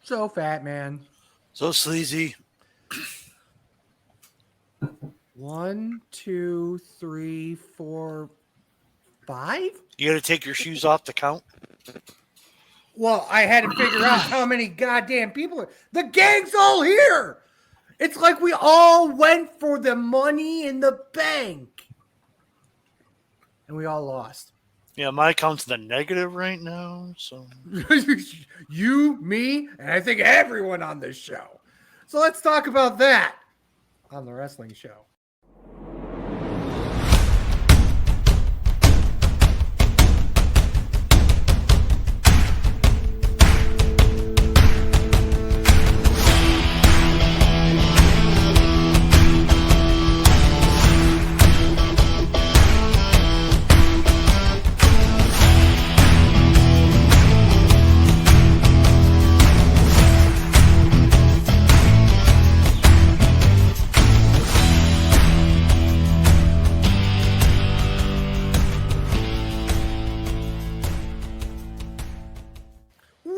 So fat, man. So sleazy. 1, 2, 3, 4, 5? You got to take your shoes off to count? Well, I had to figure out how many goddamn people are. The gang's all here. It's like we all went for the money in the bank. And we all lost. Yeah, my account's the negative right now. So You, me, and I think everyone on this show. So let's talk about that on the wrestling show.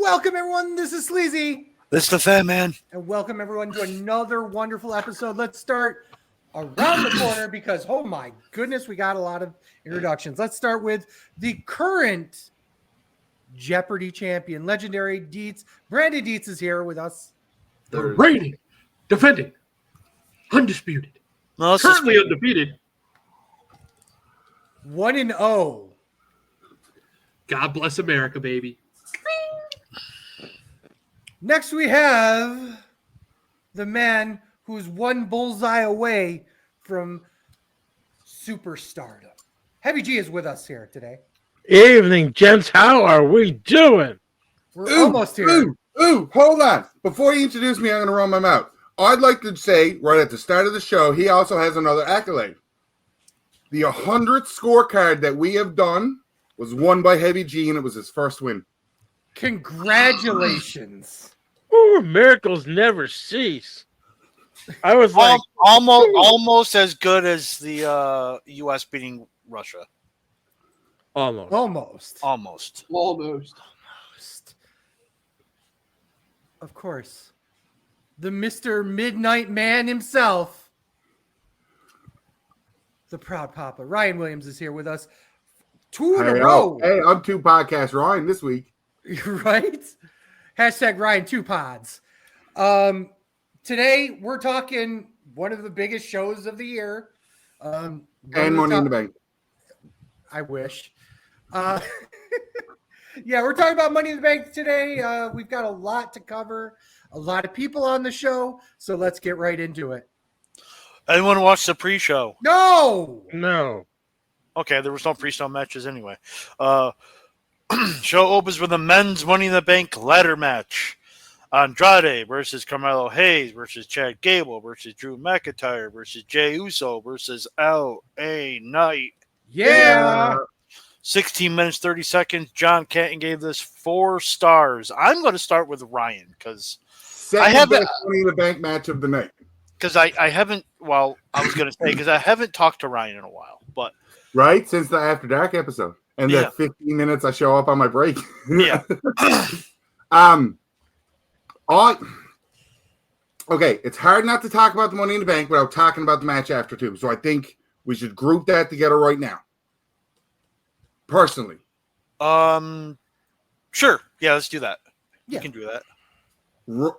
Welcome, everyone. This is Sleazy. This is the Fatman. And welcome, everyone, to another wonderful episode. Let's start around the corner because, oh my goodness, we got a lot of introductions. Let's start with the current Jeopardy champion, legendary Dietz. Brandon Dietz is here with us. The reigning, defending, undisputed, currently undefeated. 1-0. God bless America, baby. Next, we have the man who's one bullseye away from superstardom. Heavy G is with us here today. Evening, gents. How are we doing? We're almost here. Hold on. Before you introduce me, I'm going to run my mouth. I'd like to say, right at the start of the show, he also has another accolade. The 100th scorecard that we have done was won by Heavy G, and it was his first win. Congratulations. Oh, miracles never cease. I was like almost as good as the U.S. beating Russia. Almost. Of course. The Mr. Midnight Man himself. The proud papa. Ryan Williams is here with us. 2 in a row. Hey, I'm 2 podcasts Ryan this week. Right? Hashtag Ryan 2 pods. Today, we're talking one of the biggest shows of the year. And Money in the Bank. I wish. Yeah, we're talking about Money in the Bank today. We've got a lot to cover, a lot of people on the show, so let's get right into it. Anyone watch the pre-show? No. Okay, there was no pre-show matches anyway. Show opens with a men's Money in the Bank ladder match. Andrade versus Carmelo Hayes versus Chad Gable versus Drew McIntyre versus Jey Uso versus L.A. Knight. Yeah. 16 minutes, 30 seconds. John Canton gave this 4 stars. I'm going to start with Ryan because I haven't Money in the Bank match of the night. Because I haven't, well, I was going to say, because I haven't talked to Ryan in a while. But right? Since the After Dark episode. And the 15 minutes I show up on my break. Yeah. Okay, it's hard not to talk about the Money in the Bank without talking about the match after too. So I think we should group that together right now. Personally. Sure. Yeah, let's do that. Yeah. You can do that.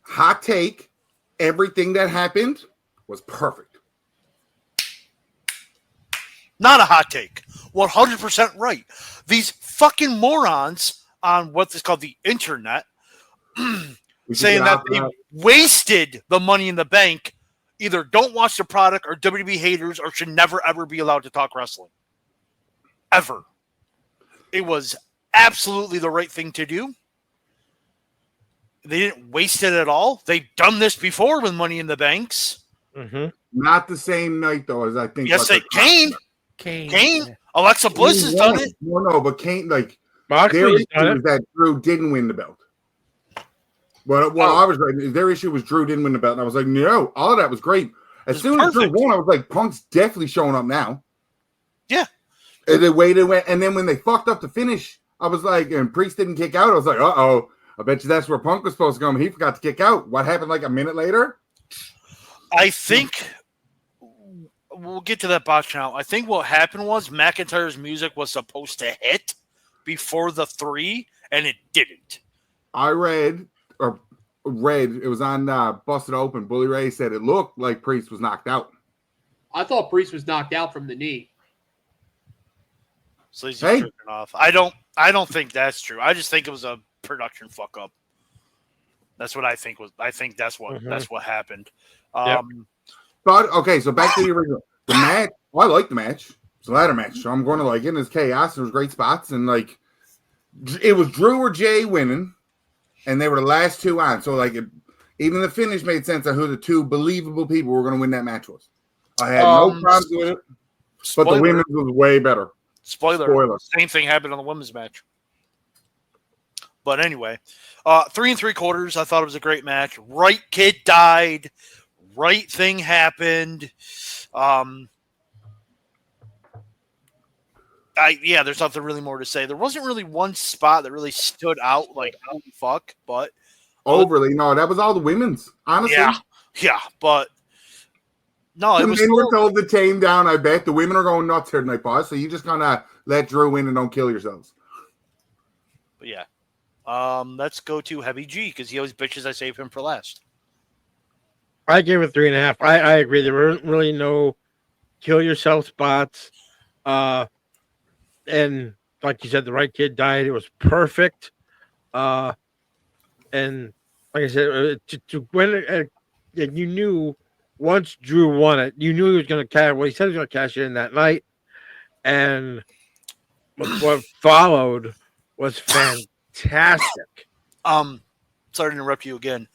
Hot take. Everything that happened was perfect. Not a hot take. 100% right. These fucking morons on what's called the internet saying that they wasted the Money in the Bank either don't watch the product or WWE haters or should never, ever be allowed to talk wrestling. Ever. It was absolutely the right thing to do. They didn't waste it at all. They've done this before with Money in the Banks. Mm-hmm. Not the same night, though, as I think. Yes, Kane. Yeah. Alexa Bliss has done it. No, but Kane, like, Moxley's done it. That Drew didn't win the belt. Well, I was right. Their issue was Drew didn't win the belt. And I was like, no, all of that was great. As soon as Drew won, I was like, Punk's definitely showing up now. Yeah. And the way they went, and then when they fucked up the finish, I was like, and Priest didn't kick out. I was like, uh-oh. I bet you that's where Punk was supposed to go. He forgot to kick out. What happened like a minute later? I think we'll get to that botch now. I think what happened was McIntyre's music was supposed to hit before the 3, and it didn't. I read, it was on Busted Open. Bully Ray said it looked like Priest was knocked out. I thought Priest was knocked out from the knee. So he's just tripping off. I don't think that's true. I just think it was a production fuck up. That's what I think was. I think that's what happened. But okay, so back to the original. The match. Well, I like the match. It's a ladder match, so I'm going to like it. And it's chaos. There was great spots, and like it was Drew or Jay winning, and they were the last 2 on. So like even the finish made sense of who the 2 believable people were going to win that match was. I had no problems with it, but the women's was way better. Spoiler. Same thing happened on the women's match. But anyway, 3 3/4. I thought it was a great match. Right kid died. Right thing happened. There's nothing really more to say. There wasn't really one spot that really stood out like, holy fuck, but overly. No, that was all the women's, honestly. Yeah, but no, the men were told to tame down. I bet the women are going nuts here tonight, boss. So you just gonna let Drew win and don't kill yourselves. But yeah, let's go to Heavy G because he always bitches I save him for last. I gave it 3.5. I agree. There weren't really no kill yourself spots. And like you said, the right kid died. It was perfect. And like I said, to win it, and you knew once Drew won it, you knew he was going to cash. Well, he said he was going to cash in that night. And what followed was fantastic. Sorry to interrupt you again.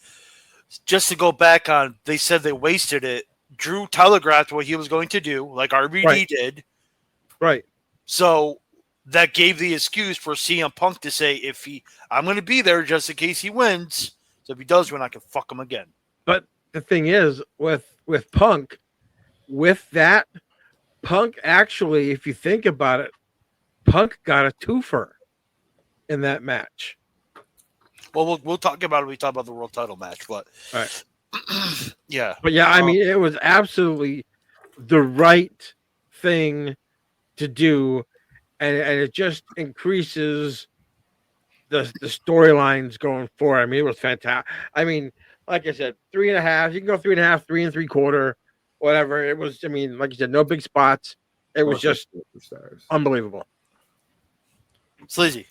Just to go back on, they said they wasted it. Drew telegraphed what he was going to do, like RBD did. Right. So that gave the excuse for CM Punk to say, I'm going to be there just in case he wins. So if he does win, I can fuck him again. But the thing is, with Punk, with that, Punk actually, if you think about it, Punk got a twofer in that match. Well, we'll talk about it when we talk about the world title match, but all right. Yeah. But yeah, I mean, it was absolutely the right thing to do, and it just increases the storylines going forward. I mean, it was fantastic. I mean, like I said, 3.5. You can go 3.5, 3 3/4, whatever. It was. I mean, like you said, no big spots. It was just unbelievable. Sleazy.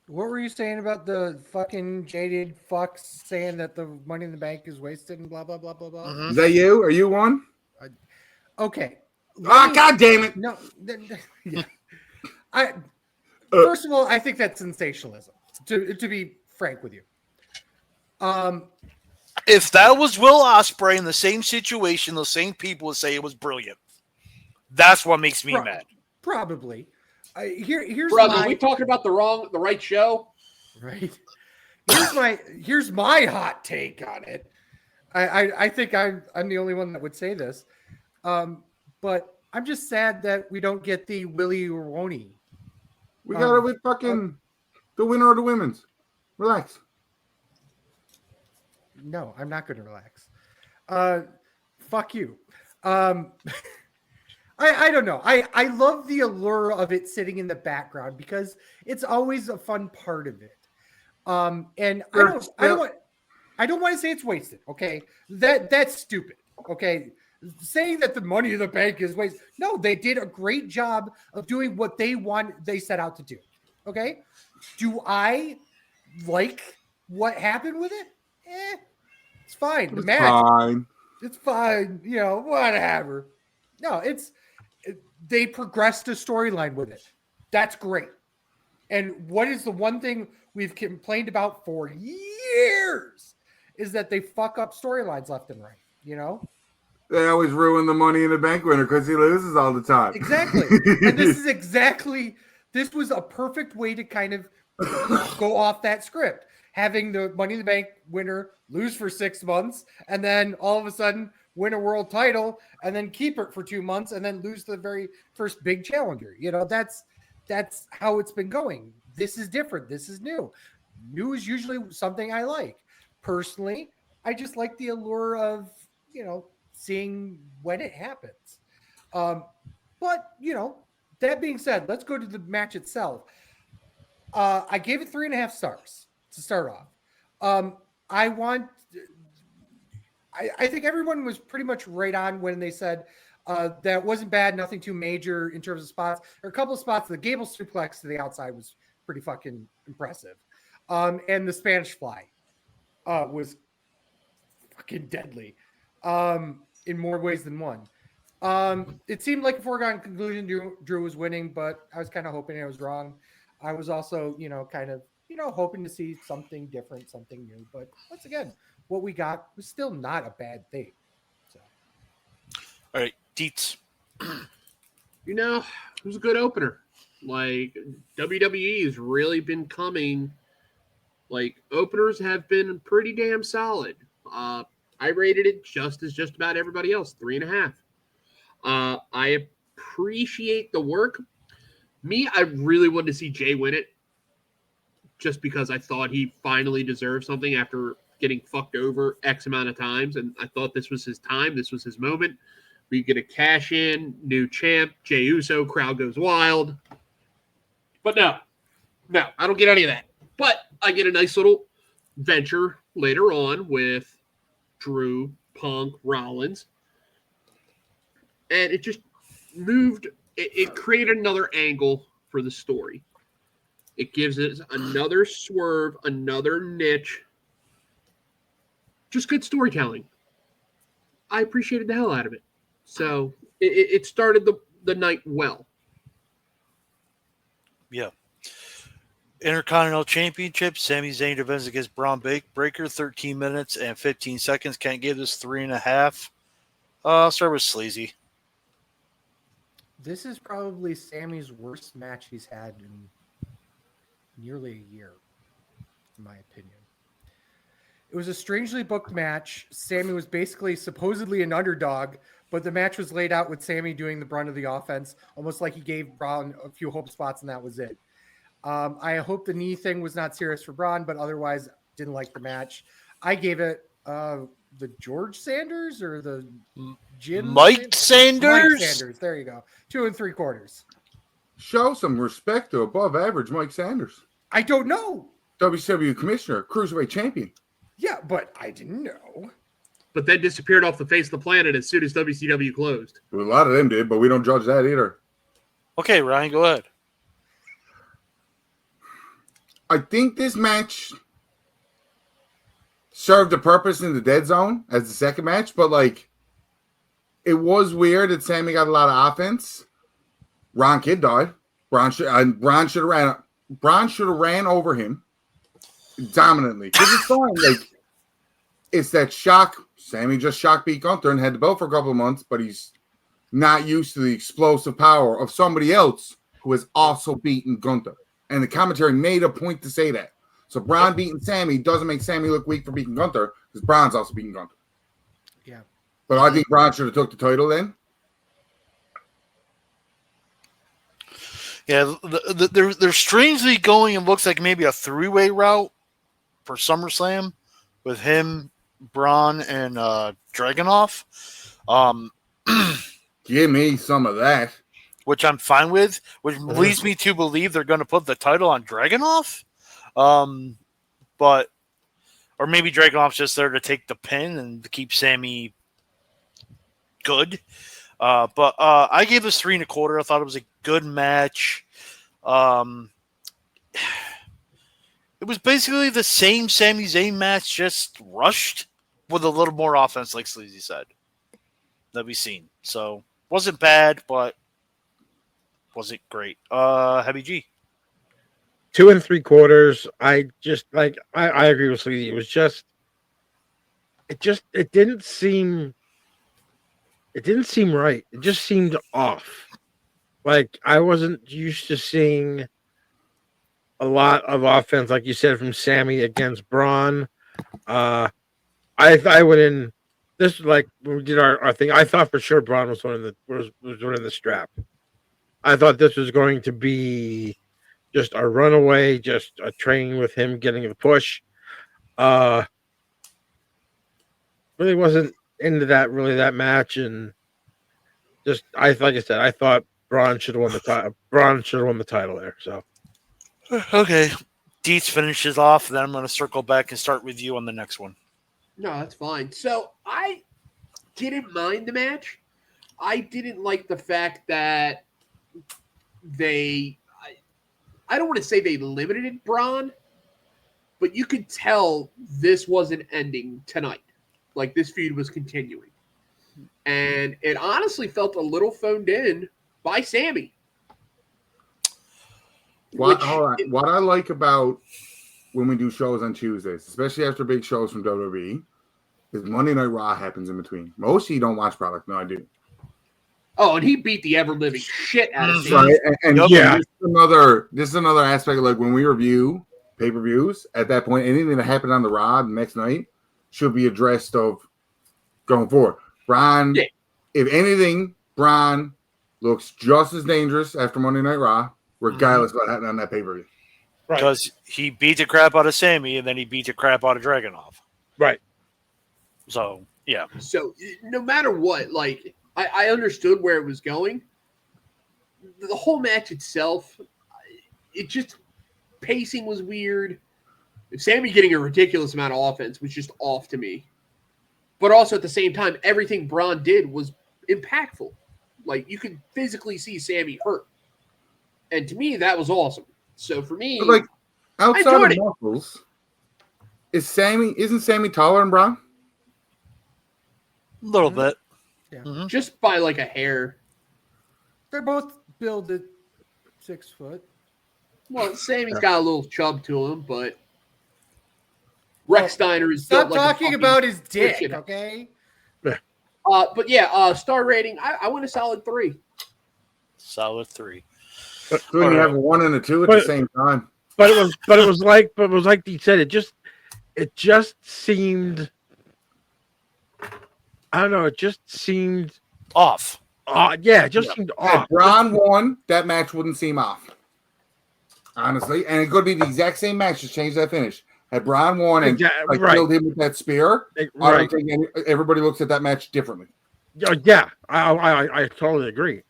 What were you saying about the fucking jaded fucks saying that the Money in the Bank is wasted and blah, blah, blah, blah, blah? Mm-hmm. Is that you? Are you one? Okay. God damn it. No. Yeah. First of all, I think that's sensationalism, to be frank with you. If that was Will Ospreay in the same situation, the same people would say it was brilliant. That's what makes me mad. Probably. Here's brother. Are we talking about the right show? Right. Here's my hot take on it. I think I'm the only one that would say this, but I'm just sad that we don't get the Willie or Woney. We got it with fucking the winner of the women's. Relax. No, I'm not going to relax. Fuck you. I don't know. I love the allure of it sitting in the background because it's always a fun part of it. And I don't want to say it's wasted. Okay, that's stupid. Okay, saying that the Money in the Bank is wasted. No, they did a great job of doing what they set out to do. Okay, do I like what happened with it? It's fine. The match, it's fine. You know, whatever. No, they progressed a storyline with it. That's great. And what is the one thing we've complained about for years is that they fuck up storylines left and right, you know? They always ruin the Money in the Bank winner because he loses all the time. Exactly. And this was a perfect way to kind of go off that script. Having the Money in the Bank winner lose for 6 months and then all of a sudden win a world title and then keep it for 2 months and then lose the very first big challenger. You know, that's how it's been going. This is different. This is new. new is usually something I like. Personally, I just like the allure of, seeing when it happens. But, that being said, let's go to the match itself. I gave it 3.5 stars to start off. I want. I think everyone was pretty much right on when they said that wasn't bad, nothing too major in terms of spots. There are a couple of spots. The Gable suplex to the outside was pretty fucking impressive, and the Spanish Fly was fucking deadly in more ways than one. It seemed like a foregone conclusion. Drew was winning, but I was kind of hoping I was wrong. I was also, kind of, hoping to see something different, something new. But once again, what we got was still not a bad thing. So, All right, Deets. It was a good opener. Like, WWE has really been coming. Like, openers have been pretty damn solid. I rated it just about everybody else, 3.5. I appreciate the work. I really wanted to see Jay win it just because I thought he finally deserved something after getting fucked over X amount of times. And I thought this was his time. This was his moment. We get a cash in, new champ, Jey Uso, crowd goes wild. But no, I don't get any of that. But I get a nice little venture later on with Drew, Punk, Rollins. And it just moved. It created another angle for the story. It gives it another swerve, another niche. Just good storytelling. I appreciated the hell out of it. So it started the night well. Yeah. Intercontinental Championship, Sami Zayn defends against Braun Breaker, 13 minutes and 15 seconds. Can't give this 3.5. I'll start with Sleazy. this is probably Sammy's worst match he's had in nearly a year, in my opinion. It was a strangely booked match. Sammy was basically supposedly an underdog, but the match was laid out with Sammy doing the brunt of the offense, almost like he gave Braun a few hope spots and that was it. I hope the knee thing was not serious for Braun, but otherwise didn't like the match. I gave it the George Sanders or the Jim Mike Sanders? Mike Sanders. There you go. 2 3/4. Show some respect to above average Mike Sanders. I don't know. WCW commissioner, cruiserweight champion. Yeah, but I didn't know. But then disappeared off the face of the planet as soon as WCW closed. Well, a lot of them did, but we don't judge that either. Okay, Ryan, go ahead. I think this match served a purpose in the dead zone as the second match, but like it was weird that Sammy got a lot of offense. Ron Kidd died. Braun should have ran over him dominantly. Because it's fine. Like it's that shock. Sammy just shock beat Gunther and had the belt for a couple of months, but he's not used to the explosive power of somebody else who has also beaten Gunther. And the commentary made a point to say that. So Braun beating Sammy doesn't make Sammy look weak for beating Gunther because Braun's also beating Gunther. Yeah. But I think Braun should have took the title then. Yeah, they're strangely going and looks like maybe a three-way route for SummerSlam with him, Braun, and Dragunov. Give me some of that. Which I'm fine with, which leads me to believe they're going to put the title on Dragunov. But, or maybe Dragunov's just there to take the pin and to keep Sammy good. But I gave this 3 1/4. I thought it was a good match. It was basically the same Sami Zayn match, just rushed with a little more offense, like Sleazy said, that we've seen. So, wasn't bad, but wasn't great. Heavy G. 2 3/4. I agree with Sleazy. It was it didn't seem right. It just seemed off. Like I wasn't used to seeing a lot of offense, like you said, from Sammy against Braun. I went in this like when we did our thing. I thought for sure Braun was winning the strap. I thought this was going to be just a runaway, just a train with him getting the push. Really wasn't into that match, and just like I said, I thought Braun should have won the title. Braun should have won the title there. So Okay. Dietz finishes off, then I'm going to circle back and start with you on the next one. No, that's fine. So I didn't mind the match. I didn't like the fact that I don't want to say they limited Braun, but you could tell this wasn't ending tonight. Like, this feud was continuing. And it honestly felt a little phoned in by Sammy. What I like about when we do shows on Tuesdays, especially after big shows from WWE, is Monday Night Raw happens in between. Most of you don't watch product. No, I do. Oh, and he beat the ever-living shit out of Sammy. Right? And Yeah. this is another aspect of, like, when we review pay-per-views, at that point, anything that happened on the Raw the next night should be addressed of going forward. Braun, if anything, Braun looks just as dangerous after Monday Night Raw, regardless of what happened on that pay-per-view. right, Because he beat the crap out of Sammy, and then he beat the crap out of Dragunov. right. So, yeah. So no matter what, like, I understood where it was going. The whole match itself, it just, pacing was weird. Sammy getting a ridiculous amount of offense was just off to me. But also at the same time, everything Braun did was impactful. Like, you could physically see Sammy hurt. And to me, that was awesome. So for me, But, like, outside enjoyed of muscles, isn't Sammy taller than Braun? A little bit. Yeah. just by like a hair. They're both billed at 6 foot. Well, Sammy's got a little chub to him, but Rex Steiner is Stop built like a talking fucking about his dick, shit. okay? But yeah, star rating, I went a solid 3. Solid 3. So you have a 1 and a 2 at the same time. But it was like he said. It just seemed. I don't know. It just seemed Off. yeah, it just seemed Had off. Braun won, that match wouldn't seem off. Honestly. And it could be the exact same match, just change that finish. Had Braun won and killed him with that spear, I don't think everybody looks at that match differently. Yeah, I totally agree.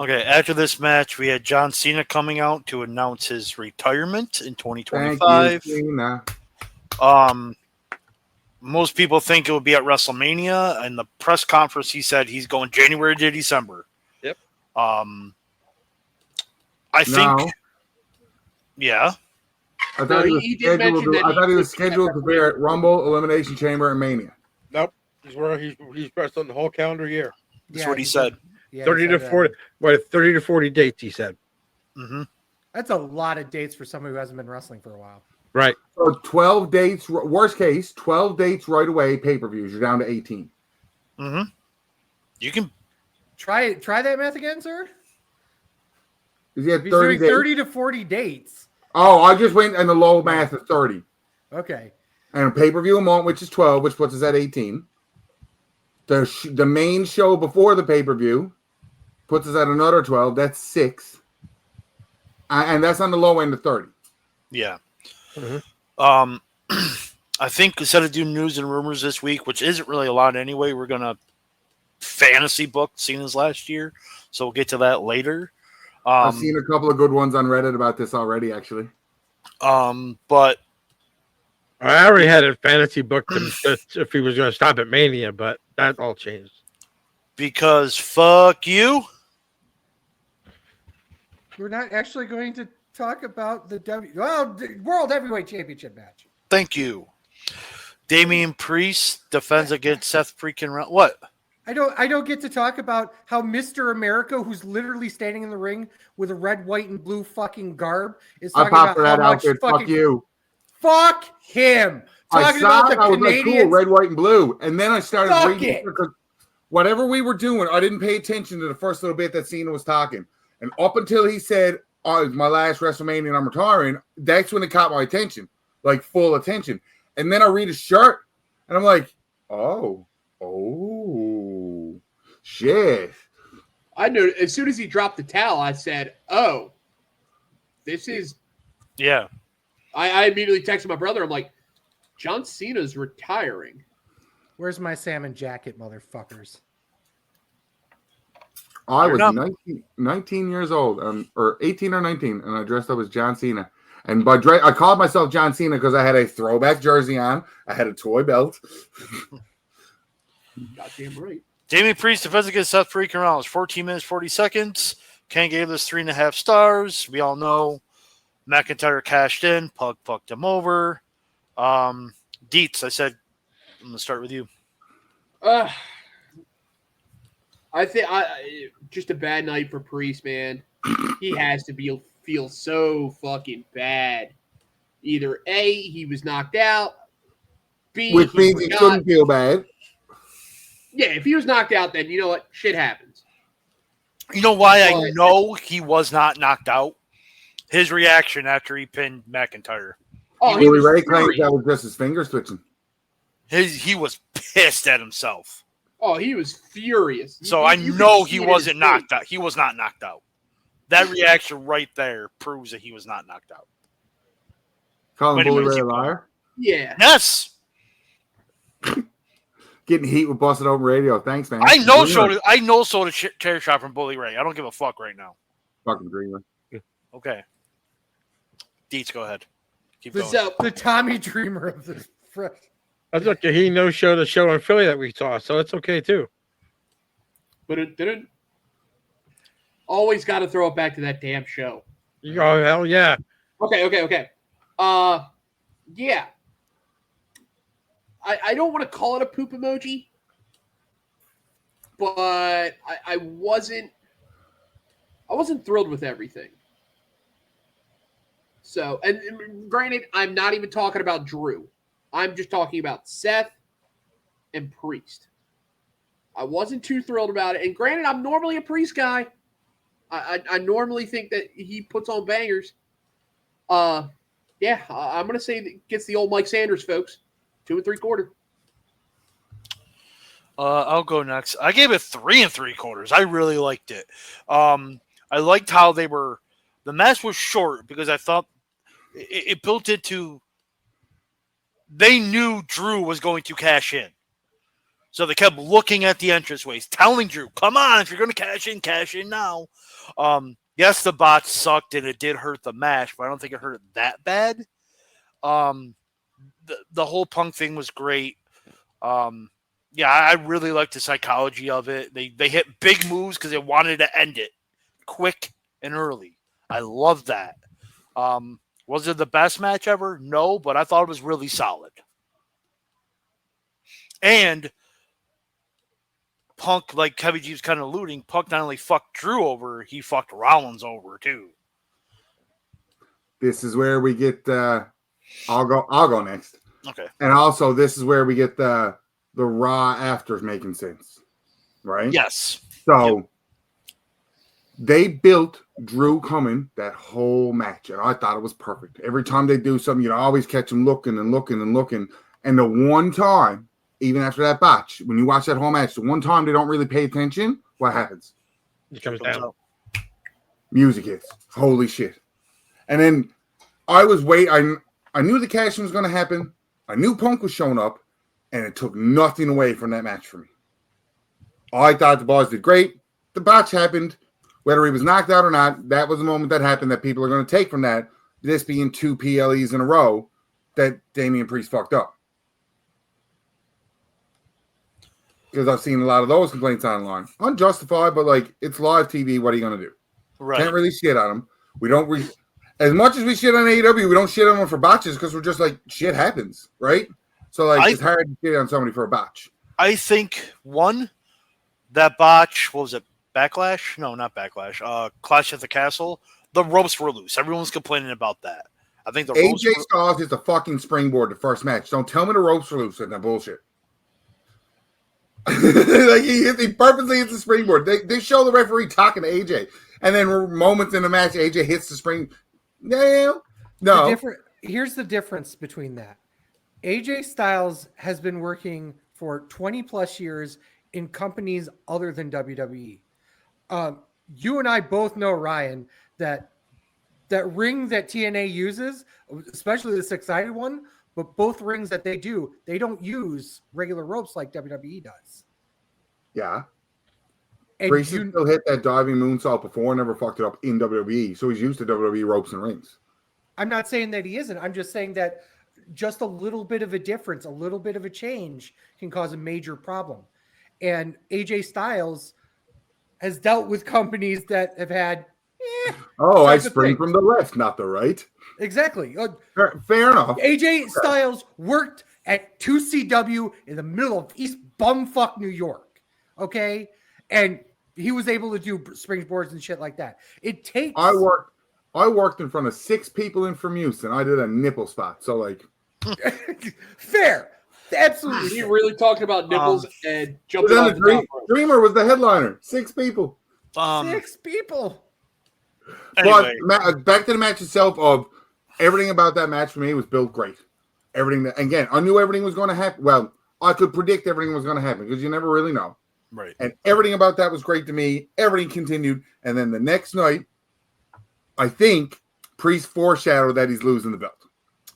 Okay, after this match, we had John Cena coming out to announce his retirement in 2025. Thank you, Cena. Most people think it will be at WrestleMania. And the press conference, he said he's going January to December. Yep. I think. Yeah. I thought he was scheduled to be at Rumble, Elimination Chamber, and Mania. Nope, he's wrestling the whole calendar year. That's what he said. Yeah, 30 to 40. What 30 to 40 dates? He said. Mm-hmm. That's a lot of dates for somebody who hasn't been wrestling for a while. Right. So 12 dates, worst case, 12 dates right away, pay-per-views. You're down to 18. Mm-hmm. You can try that math again, sir. Is he at He's 30 doing dates? 30 to 40 dates. Oh, I just went and the low math is 30. Okay. And a pay-per-view amount, which is 12, which puts us at 18. The main show before the pay-per-view puts us at another 12. That's 6. And that's on the low end of 30. Yeah. Mm-hmm. I think instead of doing news and rumors this week, which isn't really a lot anyway, we're going to fantasy book Cena's last year. So we'll get to that later. I've seen a couple of good ones on Reddit about this already, actually. But I already had a fantasy booked him if he was going to stop at Mania, but that all changed. Because fuck you. We're not actually going to talk about the World Heavyweight Championship match. Thank you. Damian Priest defends against Seth freaking Rollins. What? I don't get to talk about how Mr. America, who's literally standing in the ring with a red, white, and blue fucking garb, is talking about how much fucking fuck you. Fuck him. Talking about the Canadians. Like, cool, red, white, and blue. And then I started Fuck reading because whatever we were doing, I didn't pay attention to the first little bit that Cena was talking. And up until he said, "Oh, it's my last WrestleMania and I'm retiring," that's when it caught my attention, like full attention. And then I read his shirt, and I'm like, oh, shit. I knew as soon as he dropped the towel, I said, "Oh, this is. Yeah. I immediately texted my brother. I'm like, John Cena's retiring. Where's my salmon jacket, motherfuckers? I was 19 years old, or 18 or 19, and I dressed up as John Cena. And I called myself John Cena because I had a throwback jersey on. I had a toy belt. Goddamn right. Damian Priest defends against Seth freaking Rollins. 14 minutes, 40 seconds. Ken gave this 3.5 stars. We all know McIntyre cashed in. Pug fucked him over. Deets, I said, I'm going to start with you. I think just a bad night for Priest, man. He has to feel so fucking bad. Either A, he was knocked out. B, Which means he shouldn't feel bad. Yeah, if he was knocked out, then you know what? Shit happens. You know why I know he was not knocked out? His reaction after he pinned McIntyre. Oh, Billy Ray claims that was just his fingers twitching. He was pissed at himself. Oh, he was furious. So I know he wasn't knocked out. He was not knocked out. That reaction right there proves that he was not knocked out. Calling Bully Ray a liar? Yeah. Yes. Getting heat with Busted Open Radio. Thanks, man. I know so the chair shot from Bully Ray. I don't give a fuck right now. Fucking dreamer. Okay. Deets, go ahead. Keep But going. so, The Tommy Dreamer of the fresh. That's okay. He no-showed the show in Philly that we saw, so it's okay too. but it didn't. Always got to throw it back to that damn show. Oh, hell yeah. Okay. Yeah. I don't want to call it a poop emoji, but I wasn't thrilled with everything. So, and granted, I'm not even talking about Drew. I'm just talking about Seth and Priest. I wasn't too thrilled about it. And granted, I'm normally a Priest guy. I normally think that he puts on bangers. Yeah, I'm going to say that gets the old Mike Sanders, folks. 2 3/4. I'll go next. I gave it 3 3/4. I really liked it. I liked how the match was short because I thought it built into. They knew Drew was going to cash in. So they kept looking at the entranceways, telling Drew, come on, if you're going to cash in now. Yes, the botch sucked and it did hurt the match, but I don't think it hurt it that bad. The whole Punk thing was great. Yeah, I really liked the psychology of it. They hit big moves because they wanted to end it quick and early. I love that. Was it the best match ever? No, but I thought it was really solid. And Punk, like Kevin G was kind of alluding, Punk not only fucked Drew over, he fucked Rollins over too. This is where we get I'll go next. Okay. And also this is where we get the Raw afters making sense. Right? Yes. So they built Drew coming that whole match, and I thought it was perfect. Every time they do something, you always catch him looking and looking and looking. And the one time, even after that botch, when you watch that whole match, the one time they don't really pay attention, what happens? It comes down. Music hits. Holy shit. And then I was waiting. I knew the cash was going to happen. I knew Punk was showing up, and it took nothing away from that match for me. I thought the boys did great. The botch happened. Whether he was knocked out or not, that was the moment that happened that people are going to take from that. This being 2 PLEs in a row that Damian Priest fucked up. Because I've seen a lot of those complaints online. Unjustified, but like, it's live TV. What are you going to do? Right. Can't really shit on them. We don't as much as we shit on AEW, we don't shit on them for botches because we're just like, shit happens, right? So like, it's hard to shit on somebody for a botch. I think that botch, what was it? Backlash? No, not Backlash. Clash at the Castle. The ropes were loose. Everyone's complaining about that. I think the ropes AJ Styles is the fucking springboard the first match. Don't tell me the ropes were loose and that bullshit. Like he purposely hits the springboard. They show the referee talking to AJ, and then moments in the match, AJ hits the spring. No. Here's the difference between that. AJ Styles has been working for 20 plus years in companies other than WWE. You and I both know, Ryan, that that ring that TNA uses, especially the six-sided one, but both rings that they do, they don't use regular ropes like WWE does. Yeah. And Priest has still hit that diving moonsault before, never fucked it up in WWE, so he's used to WWE ropes and rings. I'm not saying that he isn't. I'm just saying that just a little bit of a difference, a little bit of a change can cause a major problem. And AJ Styles has dealt with companies that have had I spring from the left, not the right. Exactly. Fair enough. AJ Styles worked at 2CW in the middle of East Bumfuck, New York. Okay? And he was able to do springboards and shit like that. It takes I worked in front of 6 people in Fremuse, and I did a nipple spot. So, like, fair. Absolutely. Are you really talking about nipples and jumping then off the top rope? Dreamer was the headliner. 6 people. 6 people. Anyway. But back to the match itself. Of everything about that match for me was built great. Everything that, again, I knew everything was going to happen. Well, I could predict everything was going to happen because you never really know. Right. And everything about that was great to me. Everything continued, and then the next night, I think Priest foreshadowed that he's losing the belt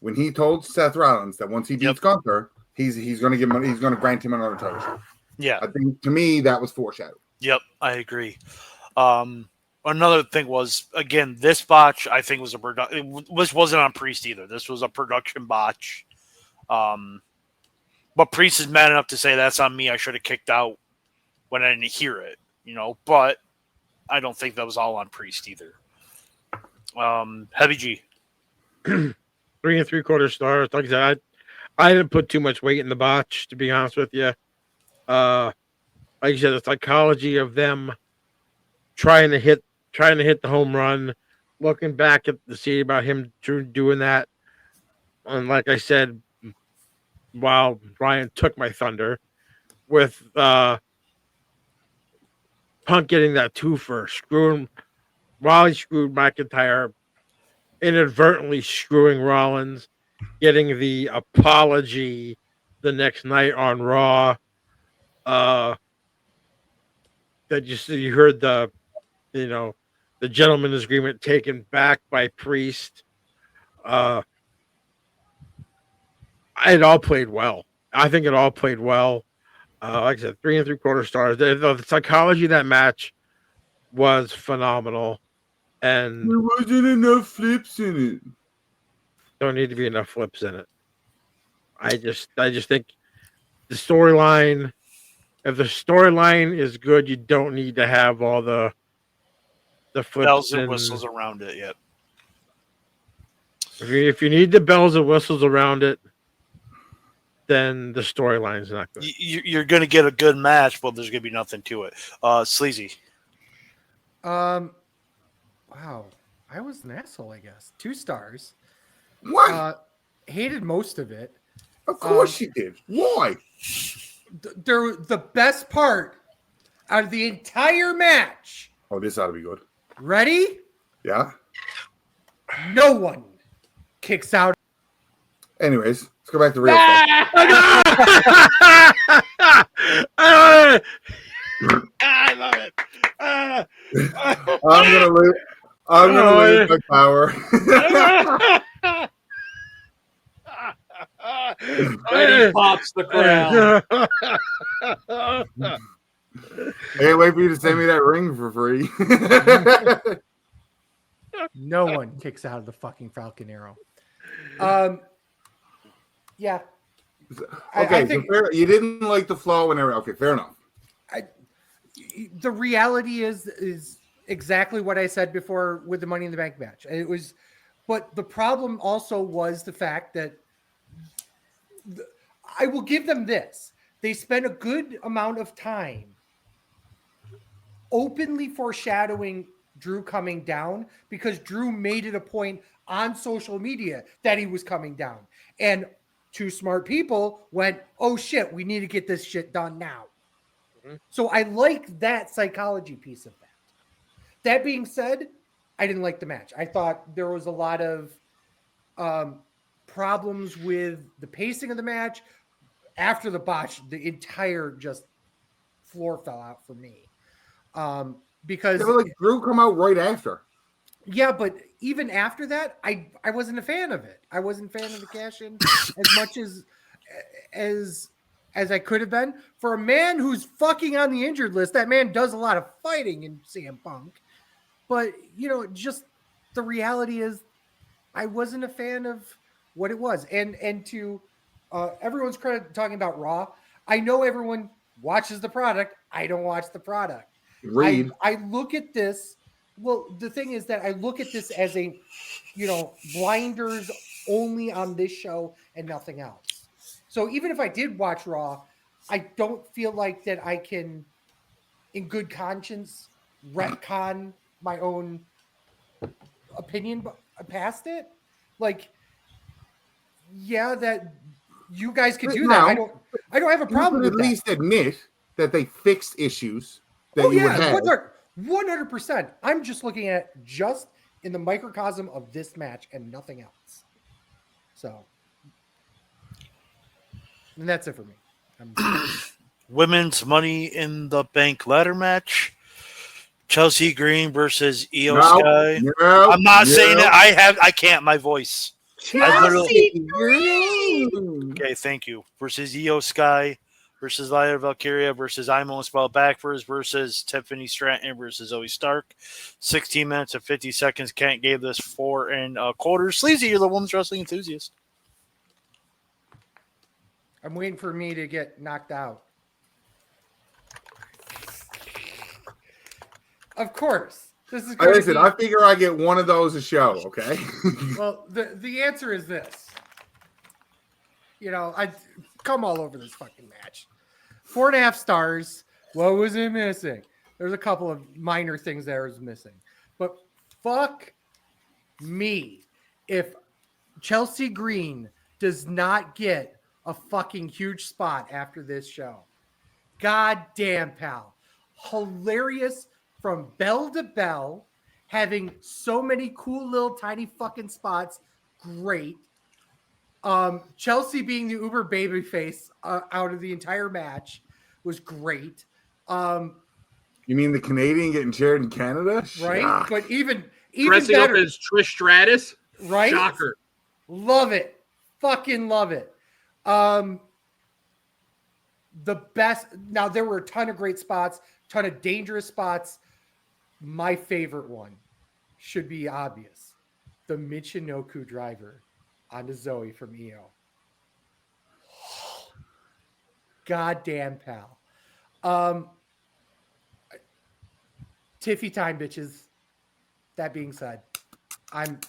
when he told Seth Rollins that once he beats Gunther, he's going to give him, he's going to grant him another title shot. Yeah. I think to me that was foreshadowed. Yep, I agree. Another thing was, again, this botch I think was which wasn't on Priest either. This was a production botch. But Priest is mad enough to say that's on me. I should have kicked out when I didn't hear it, But I don't think that was all on Priest either. Heavy G. 3 3/4 stars. Like I said, I didn't put too much weight in the botch, to be honest with you. Like you said, the psychology of them trying to hit the home run, looking back at the scene about him doing that, and like I said, while Ryan took my thunder with Punk getting that twofer, while he screwed McIntyre, inadvertently screwing Rollins, getting the apology the next night on Raw. That you heard the gentleman's agreement taken back by Priest. It all played well. I think it all played well. Like I said, 3 3/4 stars. The psychology of that match was phenomenal, and There wasn't enough flips in it. Don't need to be enough flips in it. I just think the storyline. If the storyline is good, you don't need to have all the flips bells and whistles around it yet. If you need the bells and whistles around it, then the storyline's not good. You're going to get a good match, but there's going to be nothing to it. Sleazy. Wow. I was an asshole, I guess. 2 stars. What? Hated most of it. Of course you did. Why? The best part out of the entire match. Oh, this ought to be good. Ready? Yeah. No one kicks out. Anyways, let's go back to real stuff. I love it. I'm gonna lose my power. Eddie pops the crown. I can't wait for you to send me that ring for free. No one kicks out of the fucking Falcon Arrow. Yeah. Okay, I think so you didn't like the flow and everything. Okay, fair enough. The reality is exactly what I said before with the Money in the Bank match. It was, but the problem also was the fact that I will give them this. They spent a good amount of time openly foreshadowing Drew coming down because Drew made it a point on social media that he was coming down. And 2 smart people went, oh shit, we need to get this shit done now. Mm-hmm. So I like that psychology piece of that. That being said, I didn't like the match. I thought there was a lot of problems with the pacing of the match. After the botch, the entire just floor fell out for me. Because Drew come out right after. Yeah, but even after that, I wasn't a fan of it. I wasn't a fan of the cash in as much as as I could have been. For a man who's fucking on the injured list, that man does a lot of fighting in CM Punk. But just the reality is I wasn't a fan of what it was. And to everyone's credit talking about Raw, I know everyone watches the product. I don't watch the product. Read. I look at this. Well, the thing is that I look at this as a blinders only on this show and nothing else. So even if I did watch Raw, I don't feel like that I can, in good conscience, retcon my own opinion past it. Like, yeah, that you guys could do that. Now, I don't have a You problem could with at that. least admit that they fixed issues that Oh you would yeah, have. 100%. I'm just looking at just in the microcosm of this match and nothing else. So, and that's it for me. Women's Money in the Bank ladder match. Chelsea Green versus Io No, Sky. no, I'm not no. saying it. I can't. My voice. I literally. Green. Okay, thank you. Versus Io Sky versus Lyra Valkyria versus Imo Spell Backwards versus Tiffany Stratton versus Zoe Stark. 16 minutes and 50 seconds. Kent gave this 4 1/4. Sleazy, you're the women's wrestling enthusiast. I'm waiting for me to get knocked out. Of course. This is going Listen, I figure I get one of those a show, okay? Well, the answer is this. I come all over this fucking match. 4.5 stars. What was it missing? There's a couple of minor things that was missing. But fuck me if Chelsea Green does not get a fucking huge spot after this show. God damn, pal. Hilarious from bell to bell, having so many cool little tiny fucking spots. Great. Chelsea being the uber baby face out of the entire match was great. You mean the Canadian getting cheered in Canada? Right? Shock. But even Dressing better, up as Trish Stratus. right? Shocker. Love it. Fucking love it. The best. Now, there were a ton of great spots, ton of dangerous spots. My favorite one should be obvious. The Michinoku driver onto Zoe from EO. Goddamn, pal. Tiffy time, bitches. That being said, I'm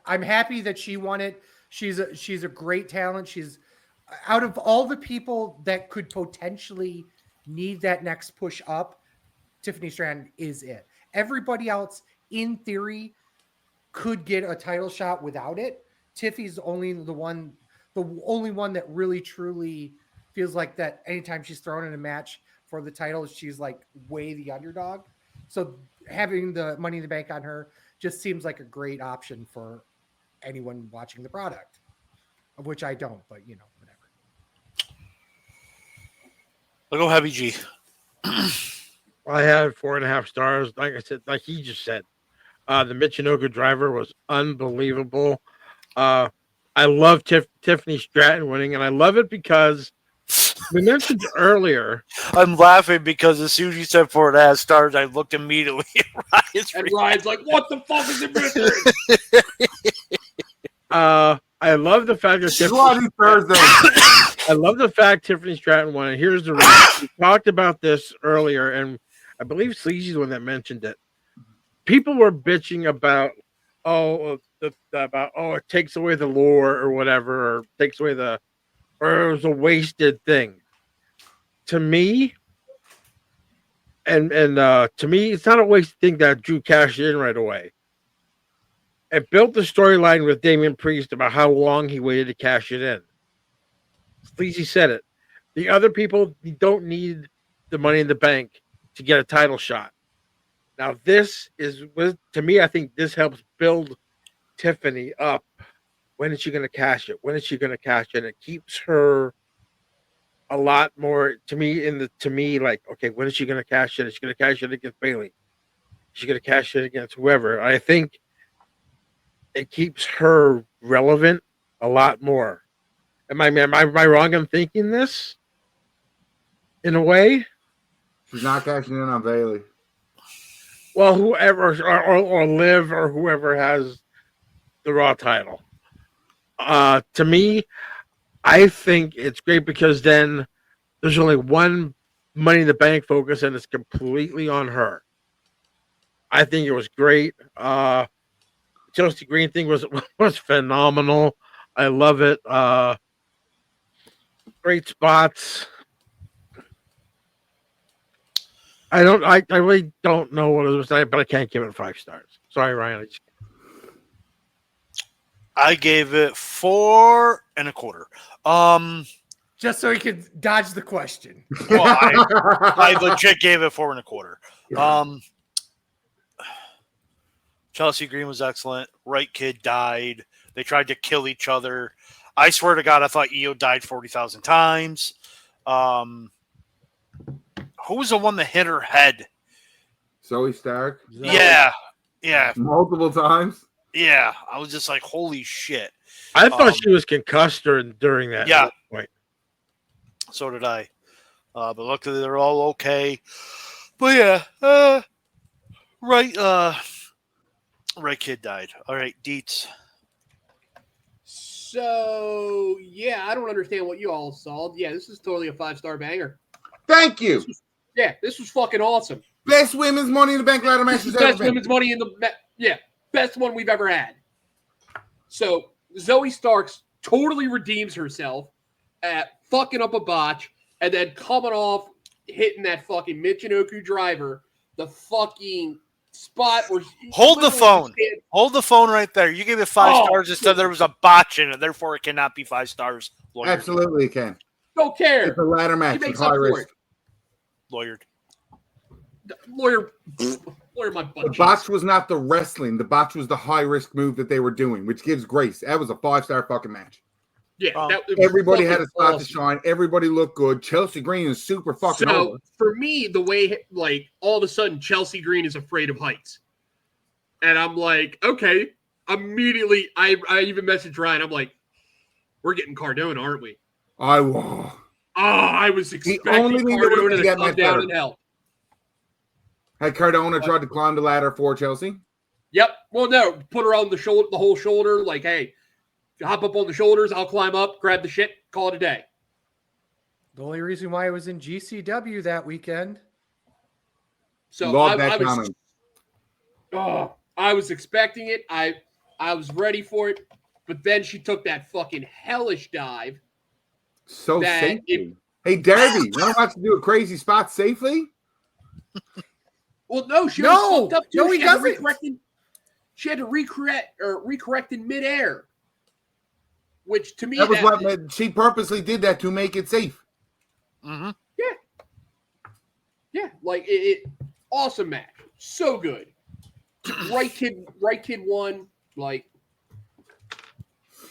happy that she won it. She's a great talent. She's out of all the people that could potentially need that next push up, Tiffany Stratton is it. Everybody else, in theory, could get a title shot without it. Tiffy's the only one that really truly feels like that anytime she's thrown in a match for the title, she's like way the underdog. So having the Money in the Bank on her just seems like a great option for anyone watching the product, of which I don't, but whatever. I'll go Heavy G. I had 4.5 stars. Like I said, like he just said, the Michinoku driver was unbelievable. I love Tiffany Stratton winning, and I love it because we mentioned earlier. I'm laughing because as soon as you said 4.5 stars, I looked immediately at Ryan's like, what the fuck is it missing? I love the fact that I love the fact Tiffany Stratton won, and here's the reason. We talked about this earlier, and I believe Sleazy's the one that mentioned it. People were bitching about it takes away the lore or whatever, or takes away or it was a wasted thing. To me, and to me, it's not a wasted thing that Drew cashed in right away. It built the storyline with Damian Priest about how long he waited to cash it in. Sleazy said it. The other people don't need the Money in the Bank to get a title shot. Now, to me, I think this helps build Tiffany up. When is she going to cash it? When is she going to cash it? It keeps her a lot more to me like, okay, when is she going to cash it? Is she going to cash it against Bayley? she's going to cash in against whoever. I think it keeps her relevant a lot more. Am I wrong in thinking this? In a way? She's not cashing in on Bailey. Well, whoever or Liv or whoever has the Raw title. To me, I think it's great because then there's only one Money in the Bank focus, and it's completely on her. I think it was great. Chelsea Green thing was phenomenal. I love it. Great spots. I really don't know what it was like, but I can't give it 5 stars. Sorry, Ryan. I gave it 4.25. Just so he could dodge the question. Well, I legit gave it 4.25. Chelsea Green was excellent. Right Kid died. They tried to kill each other. I swear to God, I thought Io died 40,000 times. Who was the one that hit her head? Zoe Stark. Yeah. Multiple times. Yeah. I was just like, holy shit. I thought she was concussed during that point. So did I. But luckily they're all okay. But yeah, right Kid died. All right, Deets. So yeah, I don't understand what you all saw. Yeah, this is totally a 5-star banger. Thank you. This was fucking awesome. Best women's Money in the Bank ladder match. Best women's Money in the best one we've ever had. So Zoe Starks totally redeems herself at fucking up a botch and then coming off hitting that fucking Michinoku driver, the fucking spot where hold the phone. Hold the phone right there. You gave it 5 stars instead there was a botch in it. Therefore, it cannot be 5 stars. Lawyered. Absolutely, it can. Don't care. It's a ladder match. It's high risk. Lawyered. Lawyer my butt. The botch was not the wrestling. The botch was the high risk move that they were doing, which gives grace. That was a 5-star fucking match. Yeah, everybody had a spot to shine. Everybody looked good. Chelsea Green is super fucking over. For me, the way like all of a sudden Chelsea Green is afraid of heights, and I'm like, okay. Immediately, I even messaged Ryan. I'm like, we're getting Cardona, aren't we? I was expecting Cardona to come down and help. Had Cardona tried to climb the ladder for Chelsea? Yep. Well, no, put her on the shoulder, the whole shoulder. Like, hey, hop up on the shoulders. I'll climb up, grab the shit, call it a day. The only reason why it was in GCW that weekend. So Love that comment. I was expecting it. I was ready for it, but then she took that fucking hellish dive. So safely. Hey, Darby, you don't have to do a crazy spot safely? Well, no, she was fucked up too. No, he doesn't. She had to recorrect in midair. Which to me, that was what she purposely did that to make it safe. Mm-hmm. Yeah, like it awesome match, so good. Right kid won, like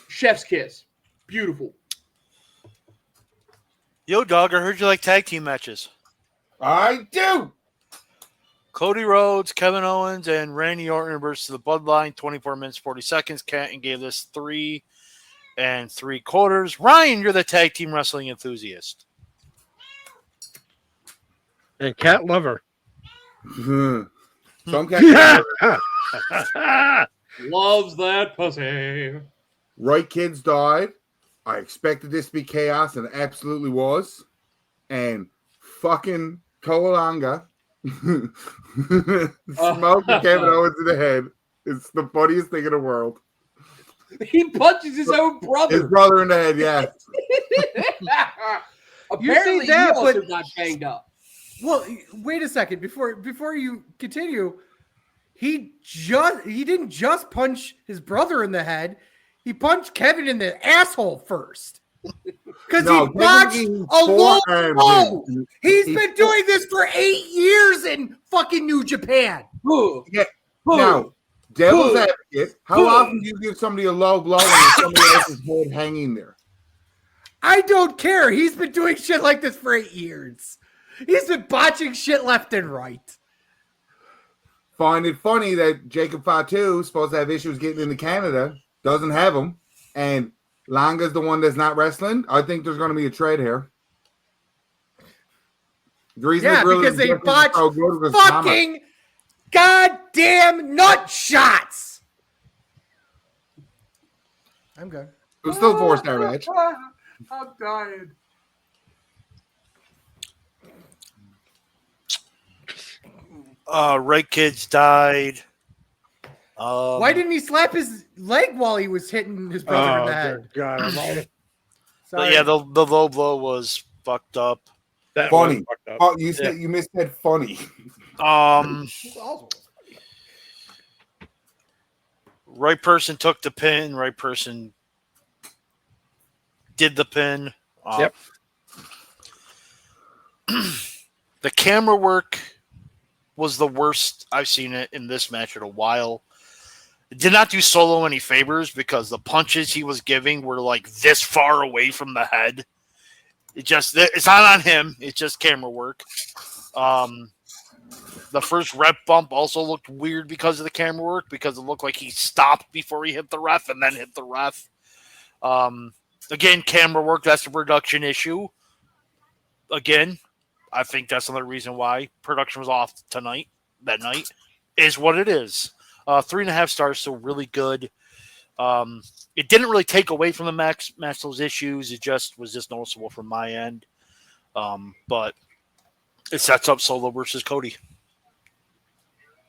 chef's kiss, beautiful. Yo, dog, I heard you like tag team matches. I do. Cody Rhodes, Kevin Owens, and Randy Orton versus the Bloodline, 24 minutes, 40 seconds. Canton gave this 3 3/4. Ryan, you're the tag team wrestling enthusiast. And cat lover. Some cat loves that pussy. Right kids died. I expected this to be chaos, and it absolutely was. And fucking Koalanga smoking Kevin Owens in the head. It's the funniest thing in the world. He punches his own brother. His brother in the head, yeah. Apparently, he also got banged up. Well, wait a second. Before you continue, he didn't just punch his brother in the head. He punched Kevin in the asshole first. Because he botched a low blow. He's been doing this for 8 years in fucking New Japan. Yeah. Now, devil's advocate, how often do you give somebody a low blow when there's somebody else's head hanging there? I don't care. He's been doing shit like this for 8 years. He's been botching shit left and right. find it funny that Jacob Fatu is supposed to have issues getting into Canada, doesn't have them, and Langa's the one that's not wrestling. I think there's going to be a trade here. The reason Yeah, because they botched fucking goddamn nut shots. I'm good. It was still a 4-star match. I'm dying. Right Kids died. Why didn't he slap his leg while he was hitting his brother in the head? God, I'm all But yeah, the low blow was fucked up. that Funny. was fucked up. Oh, you said you missaid funny. Right person took the pin. Right person did the pin. Yep. The camera work was the worst I've seen it in this match in a while. It did not do Solo any favors because the punches he was giving were like this far away from the head. It's not on him. It's just camera work. The first rep bump also looked weird because of the camera work, because it looked like he stopped before he hit the ref and then hit the ref. Again, camera work, that's a production issue. Again, I think that's another reason why production was off that night, is what it is. 3.5 stars, so really good. It didn't really take away from the match those issues. It just was just noticeable from my end. But it sets up Solo versus Cody.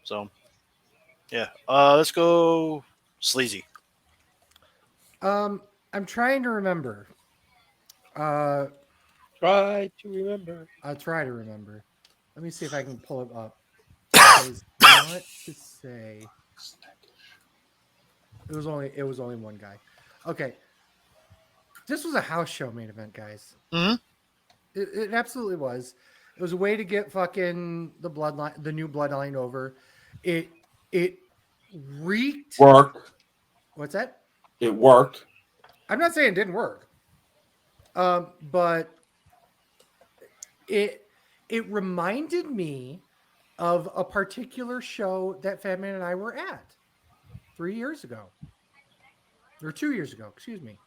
So, yeah. Let's go Sleazy. I'm trying to remember. Try to remember. I'll try to remember. Let me see if I can pull it up. Because I want to say it was only one guy. Okay. This was a house show main event, guys. Mm-hmm. It absolutely was. It was a way to get fucking the new bloodline over. It reeked. Worked. What's that? It worked. I'm not saying it didn't work. But it reminded me of a particular show that Fatman and I were at 3 years ago. Or 2 years ago, excuse me.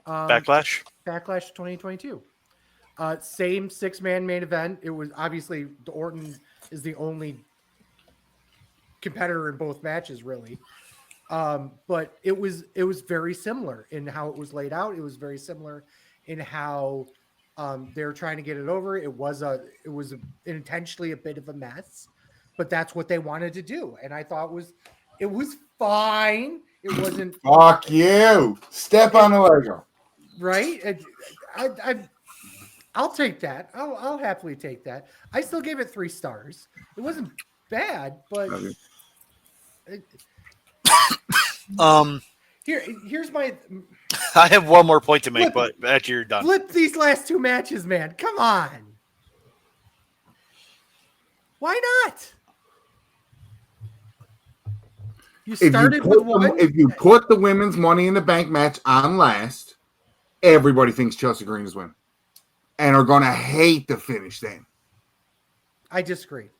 Backlash 2022. Same 6-man main event. It was obviously the Orton is the only competitor in both matches, really. But it was very similar in how it was laid out. It was very similar in how they were trying to get it over. It was intentionally a bit of a mess, but that's what they wanted to do. And I thought it was fine. It wasn't. Fuck you. Step on the Lego. Right. I'll take that. I'll happily take that. I still gave it 3 stars. It wasn't bad, but here's my. I have one more point to make, but after you're done. Flip these last 2 matches, man. Come on. Why not? You started with one. If you put the women's Money in the Bank match on last, everybody thinks Chelsea Green is winning, and are going to hate the finish then. I disagree.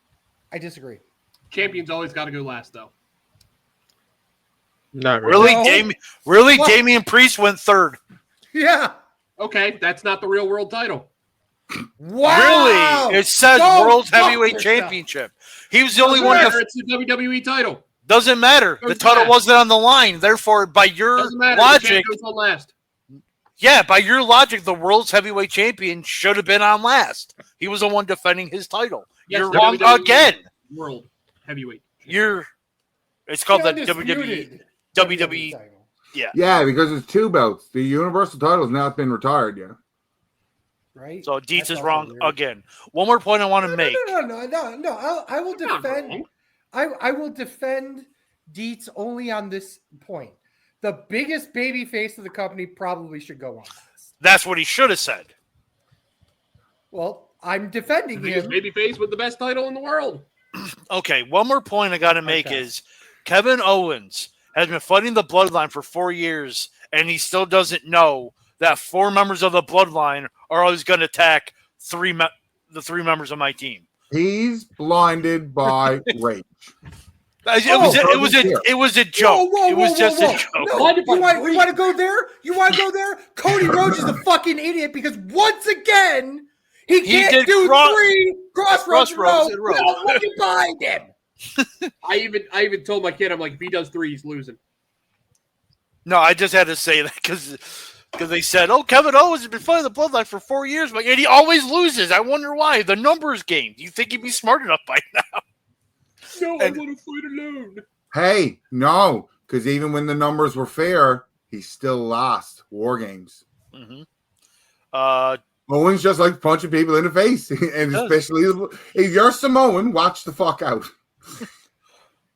Champion's always got to go last, though. Not really. Really, Damian Priest went third. Yeah. Okay, that's not the real world title. Wow. Really? It says World Heavyweight Championship. He was the only one. It's the WWE title. Doesn't matter. The title wasn't on the line. Therefore, by your logic, goes on last. Yeah, by your logic, the world's heavyweight champion should have been on last. He was the one defending his title. Yes, You're wrong again. World heavyweight. It's called the WWE. Yeah, because it's 2 belts. The Universal title has not been retired yet. Right. So Dietz is wrong again. One more point I want to make. No. I will defend. I will defend Dietz only on this point. The biggest baby face of the company probably should go on this. That's what he should have said. Well, I'm defending him. Baby face with the best title in the world. Okay, one more point I got to make is Kevin Owens has been fighting the Bloodline for 4 years, and he still doesn't know that 4 members of the Bloodline are always going to attack the 3 members of my team. He's blinded by rage. It was a joke. Whoa, it was just a whoa. joke. No, you want to go there? You want to go there? Cody Rhodes is a fucking idiot because once again he can't do 3 crossroads in a row without looking behind him. I even told my kid, I'm like, if he does 3, he's losing. No, I just had to say that because they said, "Oh, Kevin Owens has been fighting the Bloodline for 4 years, but yet he always loses." I wonder why. The numbers game. Do you think he'd be smart enough by now? No, I want to fight alone. Hey, no, because even when the numbers were fair, he still lost War Games. Mm-hmm. Owens just likes punching people in the face, and especially if you're Samoan, watch the fuck out.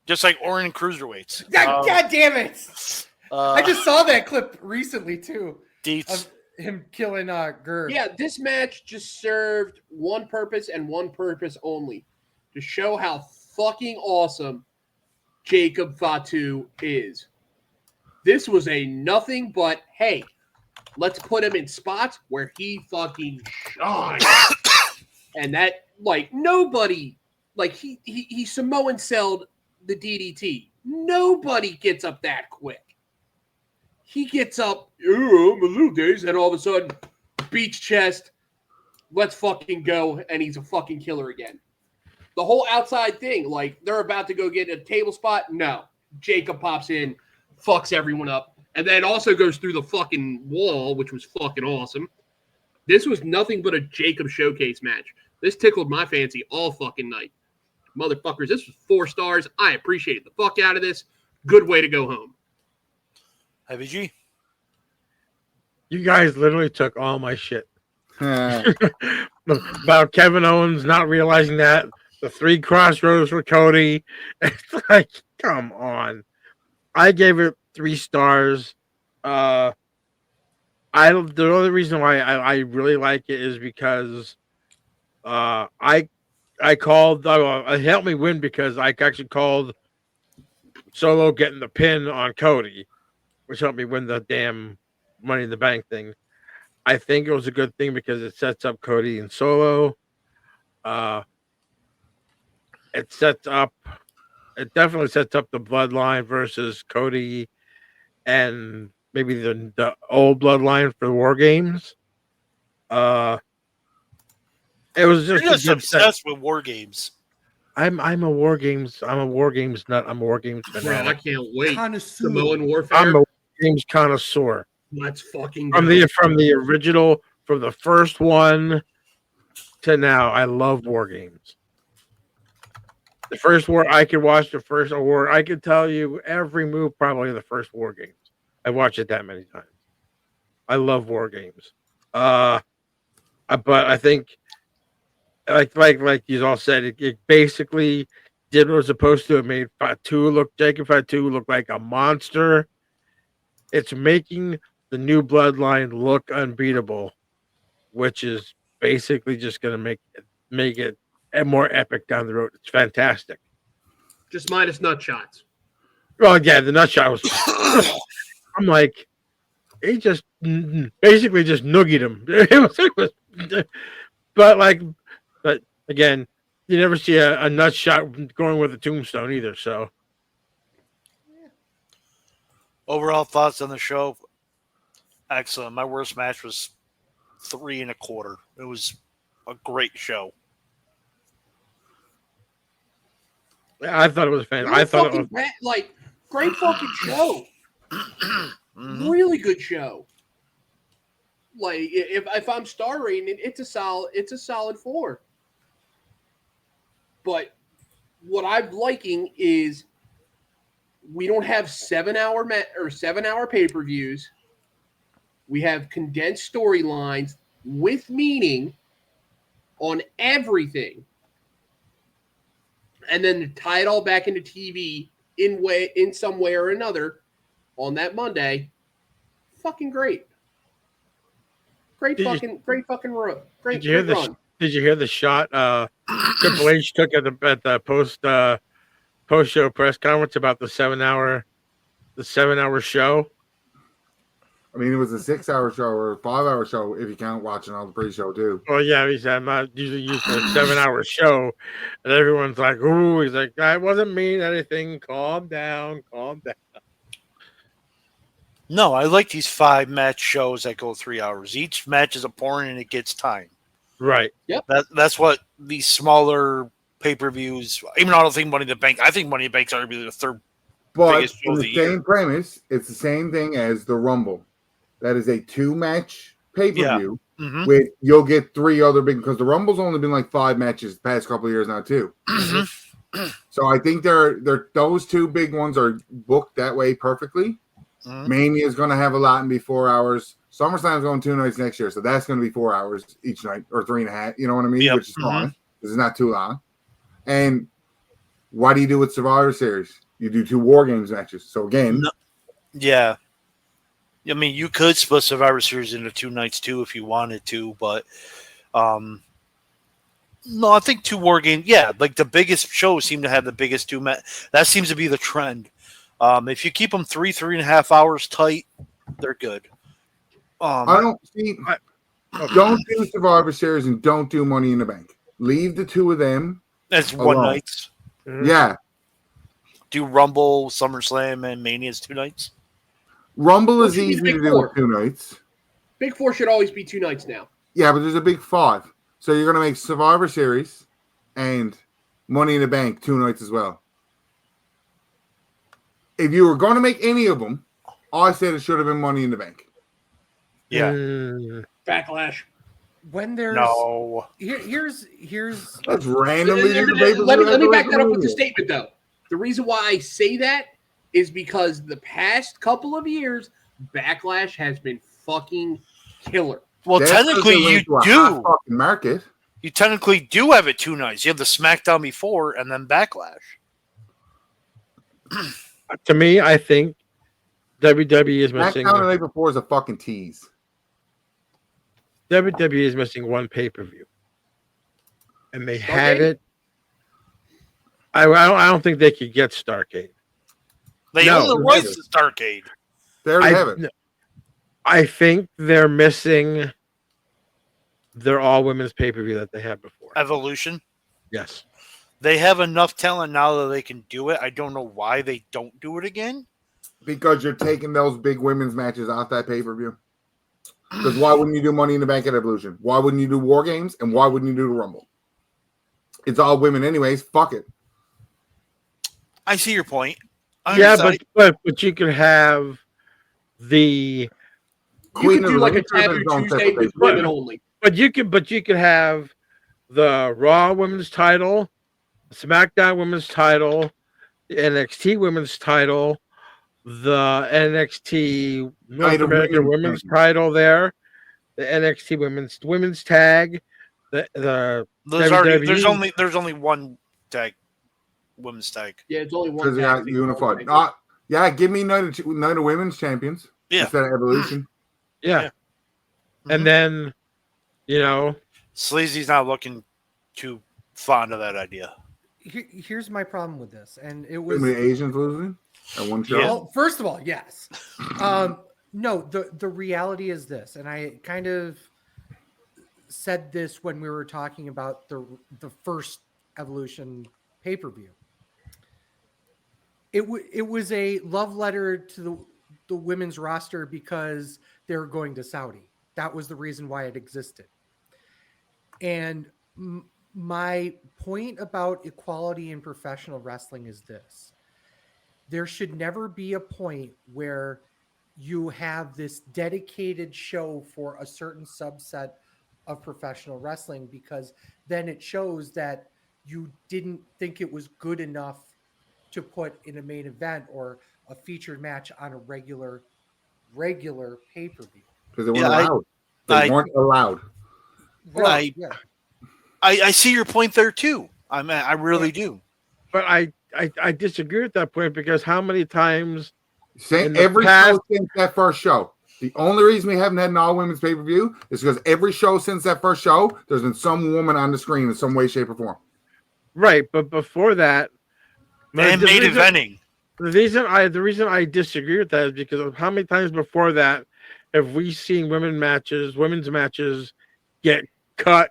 Just like Orin Cruiserweights. God damn it! I just saw that clip recently too. Deets. Of him killing Gurr. Yeah, this match just served one purpose and one purpose only, to show how fucking awesome Jacob Fatu is. This was a nothing but, hey, let's put him in spots where he fucking shines. And that, like, nobody, like, he Samoan selled the DDT. Nobody gets up that quick. He gets up, oh, I'm a little dazed, and all of a sudden, beach chest, let's fucking go, and he's a fucking killer again. The whole outside thing, like, they're about to go get a table spot. No. Jacob pops in, fucks everyone up, and then also goes through the fucking wall, which was fucking awesome. This was nothing but a Jacob showcase match. This tickled my fancy all fucking night. Motherfuckers, this was 4 stars. I appreciate the fuck out of this. Good way to go home. Heavy G. You guys literally took all my shit. About Kevin Owens not realizing that. The 3 crossroads for Cody. It's like, come on. I gave it 3 stars. The only reason why I really like it is because I called it helped me win because I actually called Solo getting the pin on Cody, which helped me win the damn Money in the Bank thing. I think it was a good thing because it sets up Cody and Solo. It definitely sets up the Bloodline versus Cody and maybe the old Bloodline for the War Games. It was just You're just obsessed with War Games. I'm a War Games nut. I'm a War Games fanatic. Bro, I can't wait. Connoisseur. Samoan Warfare. I'm a War Games connoisseur. Let's fucking go. From the original, from the first one to now, I love War Games. The first war I could watch, the first war I could tell you every move probably in the first War Games. I watched it that many times. I love War Games. But I think like you all said, it basically did what it was supposed to. It made Jacob Fatu look like a monster. It's making the new Bloodline look unbeatable, which is basically just going to make it more epic down the road. It's fantastic. Just minus nut shots. Well, yeah, the nut shot was. I'm like, he just basically just noogied him. But again, you never see a nut shot going with a tombstone either. So, overall thoughts on the show? Excellent. My worst match was 3 1/4. It was a great show. I thought it was fantastic. I thought it was great fucking show. Really good show. Like if I'm star rating it, it's a solid 4. But what I'm liking is we don't have 7-hour or 7-hour pay-per-views. We have condensed storylines with meaning on everything. And then to tie it all back into TV in some way or another on that Monday, fucking great. Great fucking run. Did you hear the shot Triple H took at the post show press conference about the 7-hour show? I mean, it was a 6-hour show or a 5-hour show if you count watching all the pre-show too. Well, yeah, he said I'm not usually used to a 7-hour show, and everyone's like, "Ooh," he's like, "I wasn't mean anything. Calm down, calm down." No, I like these 5-match shows that go 3 hours. Each match is important and it gets time. Right. That's what these smaller pay-per-views. Even though I don't think Money in the Bank. I think Money in the Bank's arguably the third But biggest show in of the the year. same premise, it's the same thing as the Rumble. That is a 2-match pay-per-view. Mhm. With you'll get 3 other big because the Rumble's only been like 5 matches the past couple of years now too. So I think they're those 2 big ones are booked that way perfectly. Mhm. Mania is going to have a lot and be 4 hours. SummerSlam's going 2 nights next year, so that's going to be 4 hours each night or 3.5. You know what I mean? Yep. Which is fine because it's not too long. And why do you do with Survivor Series? You do 2 War Games matches. So again, No. Yeah. I mean, you could split Survivor Series into 2 nights too if you wanted to, but no, I think 2 War Games. Yeah, like the biggest shows seem to have the biggest 2 matches. That seems to be the trend. If you keep them 3.5 hours tight, they're good. I don't see. Don't do Survivor Series and don't do Money in the Bank. Leave the 2 of them. That's one alone. nights. Yeah, Do Rumble, SummerSlam, and Mania's 2 nights. Rumble Well, is it should be easy Big to do Four. with 2 nights. Big Four should always be 2 nights now. Yeah, but there's a big 5. So you're going to make Survivor Series and Money in the Bank 2 nights as well. If you were going to make any of them, I said it should have been Money in the Bank. Yeah. Backlash. When there's No. here's Let's randomly do the Let me back that up with the statement, though. The reason why I say that is because the past couple of years, Backlash has been fucking killer. Well, That's technically, because they you went to a hot do. fucking market. You technically do have it 2 nights. You have the SmackDown before and then Backlash. To me, I think WWE is missing. SmackDown the night before is a fucking tease. WWE is missing one pay-per-view, and they had Starrcade? it. I don't think they could get Starrcade. They No, own the they rights to Starrcade. They already have it. I think they're missing their all-women's pay-per-view that they had before. Evolution. Yes. They have enough talent now that they can do it. I don't know why they don't do it again. Because you're taking those big women's matches off that pay-per-view. Because why wouldn't you do Money in the Bank at Evolution? Why wouldn't you do War Games? And why wouldn't you do the Rumble? It's all women anyways. Fuck it. I see your point. Yeah, but you could have the You could do like a Ring Taboo Service on Tuesday separate with pay-per-view. women only. but you could have the Raw Women's title, SmackDown Women's title, the NXT Women's title, the NXT North Night of American Women's Women's Champions. title there, the NXT Women's tag, the There's only one tag, women's tag. Yeah, it's only one. Because they tag got team. unified. Yeah, give me Night of Women's Champions Yeah. instead of Evolution. yeah. And then, Sleazy's not looking too fond of that idea. here's my problem with this, and it Too was many Asians losing at one show. Yeah. well, first of all, yes. No, the reality is this, and I kind of said this when we were talking about the first Evolution pay-per-view. It was a love letter to the women's roster because they're going to Saudi. That was the reason why it existed. And my point about equality in professional wrestling is this. There should never be a point where you have this dedicated show for a certain subset of professional wrestling, because then it shows that you didn't think it was good enough to put in a main event or a featured match on a regular pay-per-view. Because they weren't allowed. They weren't allowed. Right. Yeah. I see your point there too. I really do. but I disagree with that point, because how many times Same, In the every past- show since that first show. The only reason we haven't had an all women's pay per view is because every show since that first show, there's been some woman on the screen in some way, shape, or form. right, but before that, And the main reason- eventing. The reason I disagree with that is because of how many times before that have we seen women's matches get cut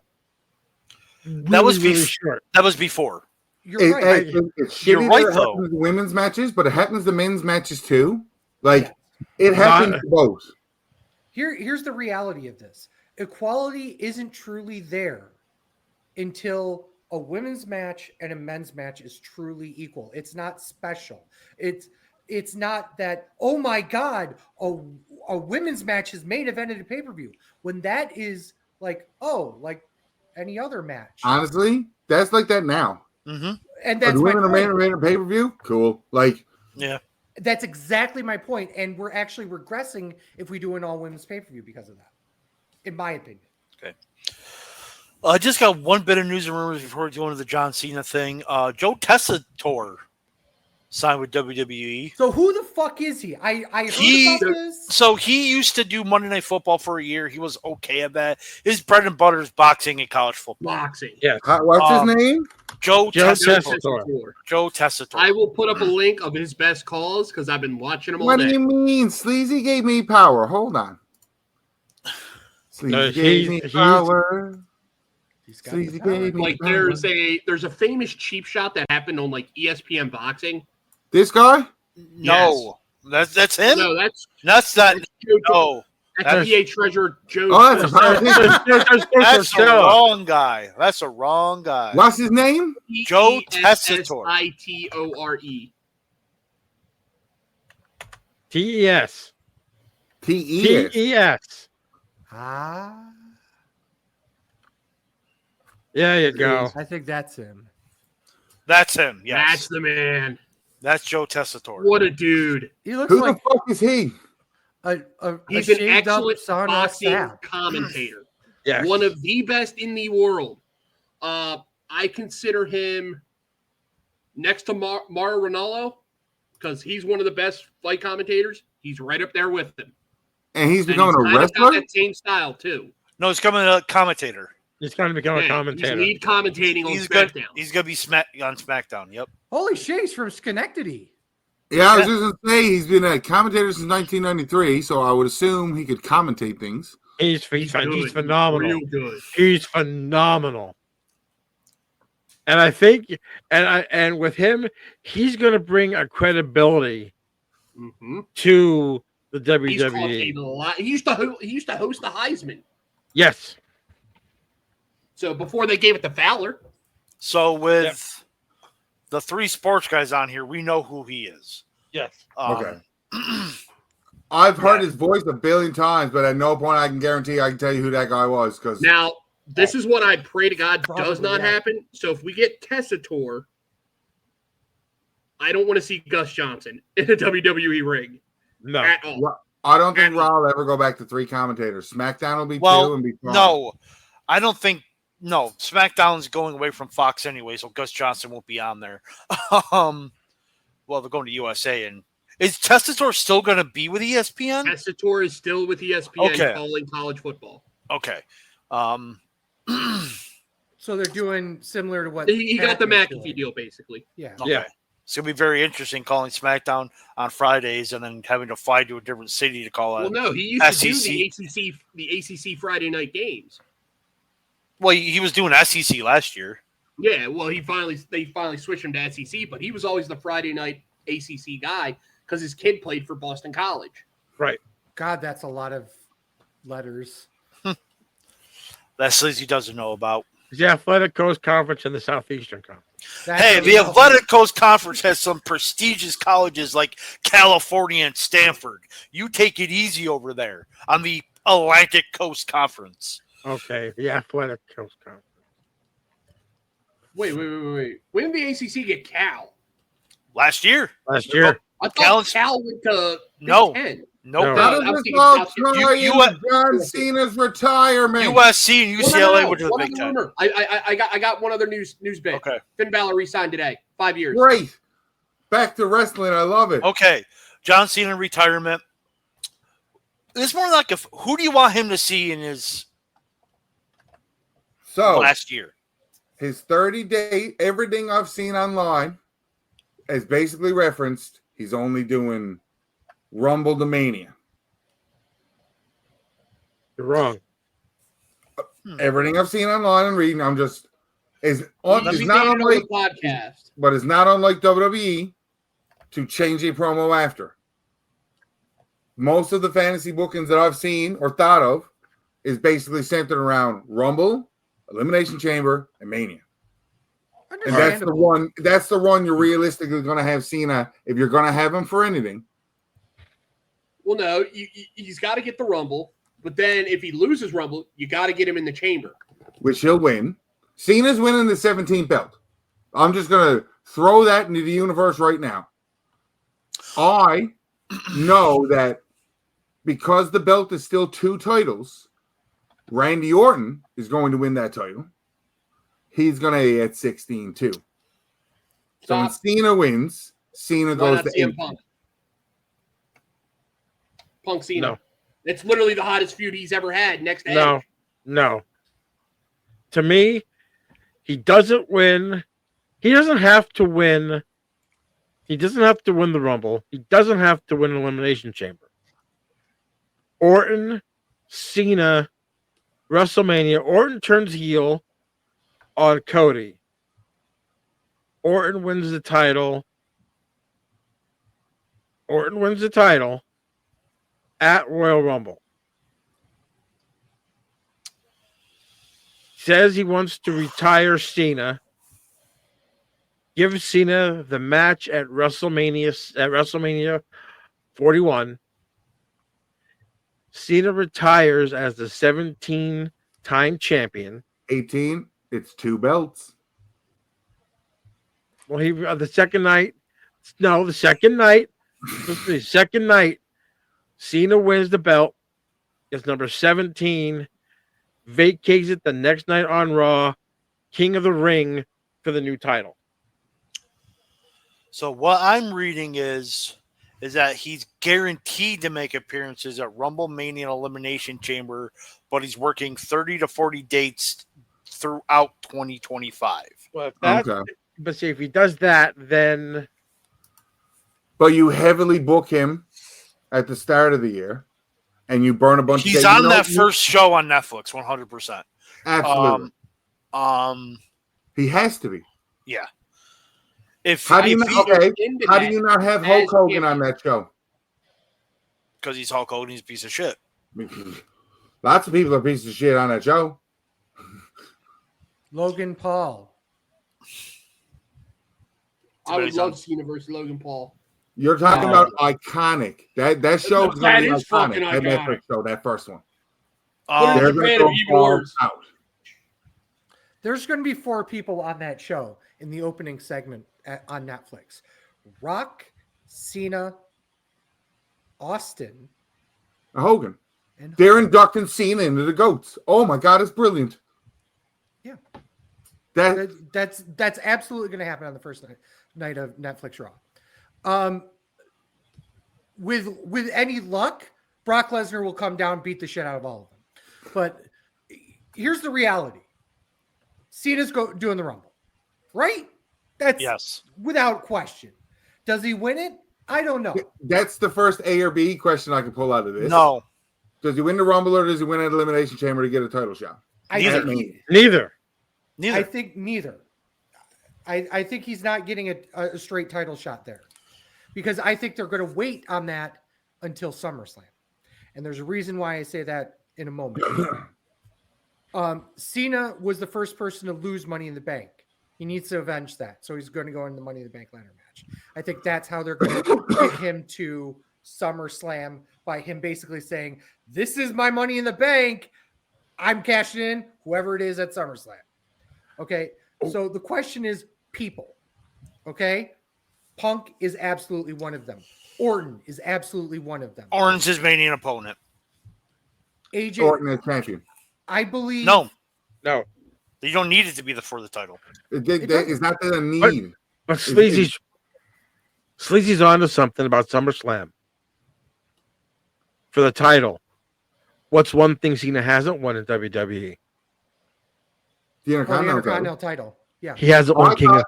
That was really short? That was before. You're right. It's You're shitty right, that it though. happens to women's matches, but it happens to men's matches too. Like Yes. it happens Not- to both. Here's the reality of this. Equality isn't truly there until a women's match and a men's match is truly equal. It's not special. It's not that, oh my God, a women's match is main event at a pay-per-view. When that is like, oh, like any other match. Honestly, that's like that now. Mm-hmm. And Are that's the my women point. are main pay per view? Cool. Like Yeah. That's exactly my point. And we're actually regressing if we do an all women's pay-per-view because of that, in my opinion. Okay. I just got one bit of news and rumors before we go into the John Cena thing. Joe Tessitore signed with WWE. So who the fuck is he? I heard about this. So he used to do Monday Night Football for a year. He was okay at that. His bread and butter is boxing and college football. Boxing. Yes. what's his name? Joe Tessitore. Tessitore. Joe Tessitore. I will put up a link of his best calls because I've been watching them all What do day. you mean? Sleazy gave me power. Hold on. Sleazy No, gave me he's- power. He's got Sleazy the power. gave me Like power. there's a famous cheap shot that happened on like ESPN boxing. This guy? No. That's him? No, that's That's not. No. FBA treasurer Joe. Oh, that's a politician. That's a wrong guy. That's a wrong guy. What's his name? Joe Tessitore. Tessitore. TES. T.E.S. TES. Ah, There you go. I think that's him. That's him. That's Yes. the man. That's Joe Tessitore. What a dude. He looks Who like the fuck is he? He's a an shaved up excellent son of boxing Sam. commentator. Yes. One of the best in the world. I consider him next to Mario Ronaldo because he's one of the best fight commentators. He's right up there with him. And he's And becoming a kind of got wrestler? that same style too. No, he's coming a commentator. He's going to become a Yeah, commentator. He's lead commentating on He's good. SmackDown. He's gonna be on SmackDown. Yep. Holy shit, he's from Schenectady. Yeah, I was just going to say he's been a commentator since 1993, so I would assume he could commentate things. He's good. phenomenal. Real good. He's phenomenal. And I think, and with him, he's going to bring a credibility Mm-hmm. to the He's WWE. commentated a lot. He used to host the Heisman. Yes. So before they gave it to Fowler, So with the three sports guys on here, we know who he is. Yes. Okay. I've heard Yeah. his voice a billion times, but at no point I can guarantee I can tell you who that guy was. Because now this is what I pray to God does Probably, not yeah. happen. So if we get Tessitore, I don't want to see Gus Johnson in a WWE ring No. at all. I don't think Raw will ever go back to three commentators. SmackDown will be two Well, and be fine. no, I don't think. No, SmackDown's going away from Fox anyway, so Gus Johnson won't be on there. Well, they're going to USA, and is Tessitore still going to be with ESPN? Tessitore is still with ESPN Okay. calling college football. Okay. So they're doing similar to what He got the Batman's McAfee doing. deal basically. Yeah. Okay. Yeah. It's gonna be very interesting calling SmackDown on Fridays and then having to fly to a different city to call Well, it. no, he used to SEC. do the ACC Friday night games. Well, he was doing SEC last year. Yeah, well, they finally switched him to SEC, but he was always the Friday night ACC guy because his kid played for Boston College. Right. God, that's a lot of letters. That Sleazy doesn't know about. The Athletic Coast Conference and the Southeastern Conference. That's Hey, a the lot. Athletic Coast Conference has some prestigious colleges like California and Stanford. You take it easy over there on the Atlantic Coast Conference. Okay. The Athletic Coast Conference. Wait. When did the ACC get Cal? Last year. Last year. I Cal's- thought Cal went to Big No. Ten. Nope. No. How I does was this thinking all South- tie you- into John Cena's retirement? USC and UCLA went to the One Big other Ten. rumor. I got one other news bit. Okay. Finn Balor re-signed today. 5 years. Great. Back to wrestling. I love it. Okay. John Cena retirement. It's more like who do you want him to see in his So last year? his 30-day, everything I've seen online is basically referenced. He's only doing Rumble to Mania. You're wrong. Everything I've seen online and reading, I'm just is Let me not say it on unlike the podcast. but it's not unlike WWE to change a promo after. Most of the fantasy bookings that I've seen or thought of is basically centered around Rumble, Elimination Chamber, and Mania. And that's the one you're realistically going to have Cena if you're going to have him for anything. Well, no, he's got to get the Rumble, but then if he loses Rumble, you got to get him in the Chamber, which he'll win. Cena's winning the 17th belt. I'm just going to throw that into the universe right now. I know that because the belt is still 2 titles, Randy Orton is going to win that title. He's going to be at 16 too. So when Cena wins, Cena goes to 8. Punk Cena. No. It's literally the hottest feud he's ever had. Next to Edge. No. To me, he doesn't win. He doesn't have to win. He doesn't have to win the Rumble. He doesn't have to win Elimination Chamber. Orton, Cena, WrestleMania. Orton turns heel on Cody. Orton wins the title. At Royal Rumble. Says he wants to retire Cena. Give Cena the match at WrestleMania 41. Cena retires as the 17-time champion. 18. It's 2 belts. Well, the second night. The second night. Cena wins the belt. It's number 17. Vacates it the next night on Raw. King of the Ring for the new title. So what I'm reading is that he's guaranteed to make appearances at Rumble, Mania, and Elimination Chamber, but he's working 30 to 40 dates throughout 2025. Well, but see, if he does that, then... But you heavily book him at the start of the year, and you burn a bunch He's on that first show on Netflix, 100%. Absolutely. He has to be. Yeah. How do you not have Hulk Hogan on that show? Because he's Hulk Hogan, he's a piece of shit. Lots of people are pieces of shit on that show. Logan Paul. I would love Cena versus Logan Paul. You're talking about iconic. That show is going to be iconic. That Netflix show, that first one. There's going to be 4 people on that show in the opening segment on Netflix. Rock, Cena, Austin, Hogan. And they're inducting Cena into the GOATs. Oh my God, it's brilliant. Yeah. That's absolutely going to happen on the first night of Netflix Raw. With any luck, Brock Lesnar will come down and beat the shit out of all of them. But here's the reality. Cena's doing the Rumble, right? That's without question. Does he win it? I don't know. That's the first A or B question I can pull out of this. No. Does he win the Rumble or does he win at Elimination Chamber to get a title shot? Neither. I think neither. I think he's not getting a straight title shot there because I think they're going to wait on that until SummerSlam. And there's a reason why I say that in a moment. Cena was the first person to lose Money in the Bank. He needs to avenge that. So he's going to go in the Money in the Bank ladder match. I think that's how they're going to get him to SummerSlam by him basically saying, this is my Money in the Bank. I'm cashing in whoever it is at SummerSlam. Okay. So the question is people. Okay. Punk is absolutely one of them. Orton is absolutely one of them. Orton's his main opponent. AJ Orton is champion. I believe. No. You don't need it to be for the title. It's not that a need. But Sleazy's onto something about SummerSlam. For the title. What's one thing Cena hasn't won in WWE? The Intercontinental title. Yeah. He hasn't won King of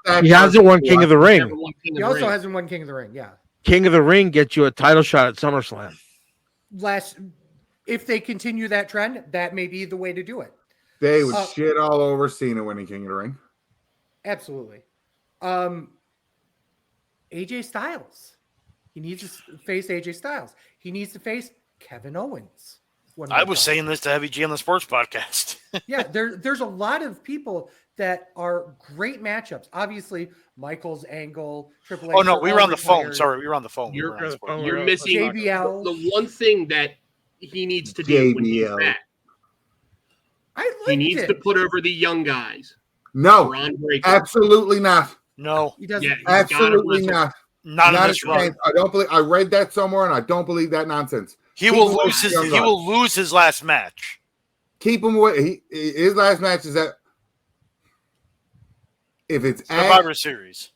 the Ring. He also hasn't won King of the Ring. Yeah. King of the Ring gets you a title shot at SummerSlam. if they continue that trend, that may be the way to do it. They would shit all over Cena winning King of the Ring. Absolutely. AJ Styles. He needs to face AJ Styles. He needs to face Kevin Owens. I was saying this to Heavy G on the Sports Podcast. Yeah, there's a lot of people that are great matchups. Obviously, Michaels, Angle, Triple H. Oh, no, we were on the phone. Sorry, we were on the phone. You're missing JBL. The one thing that he needs to do when he's back. He needs to put over the young guys. No, absolutely not. No, he doesn't. Yeah, absolutely not. Not in this run. I don't believe. I read that somewhere, and I don't believe that nonsense. He will lose his last match. Keep him away. His last match is that if it's Survivor Series,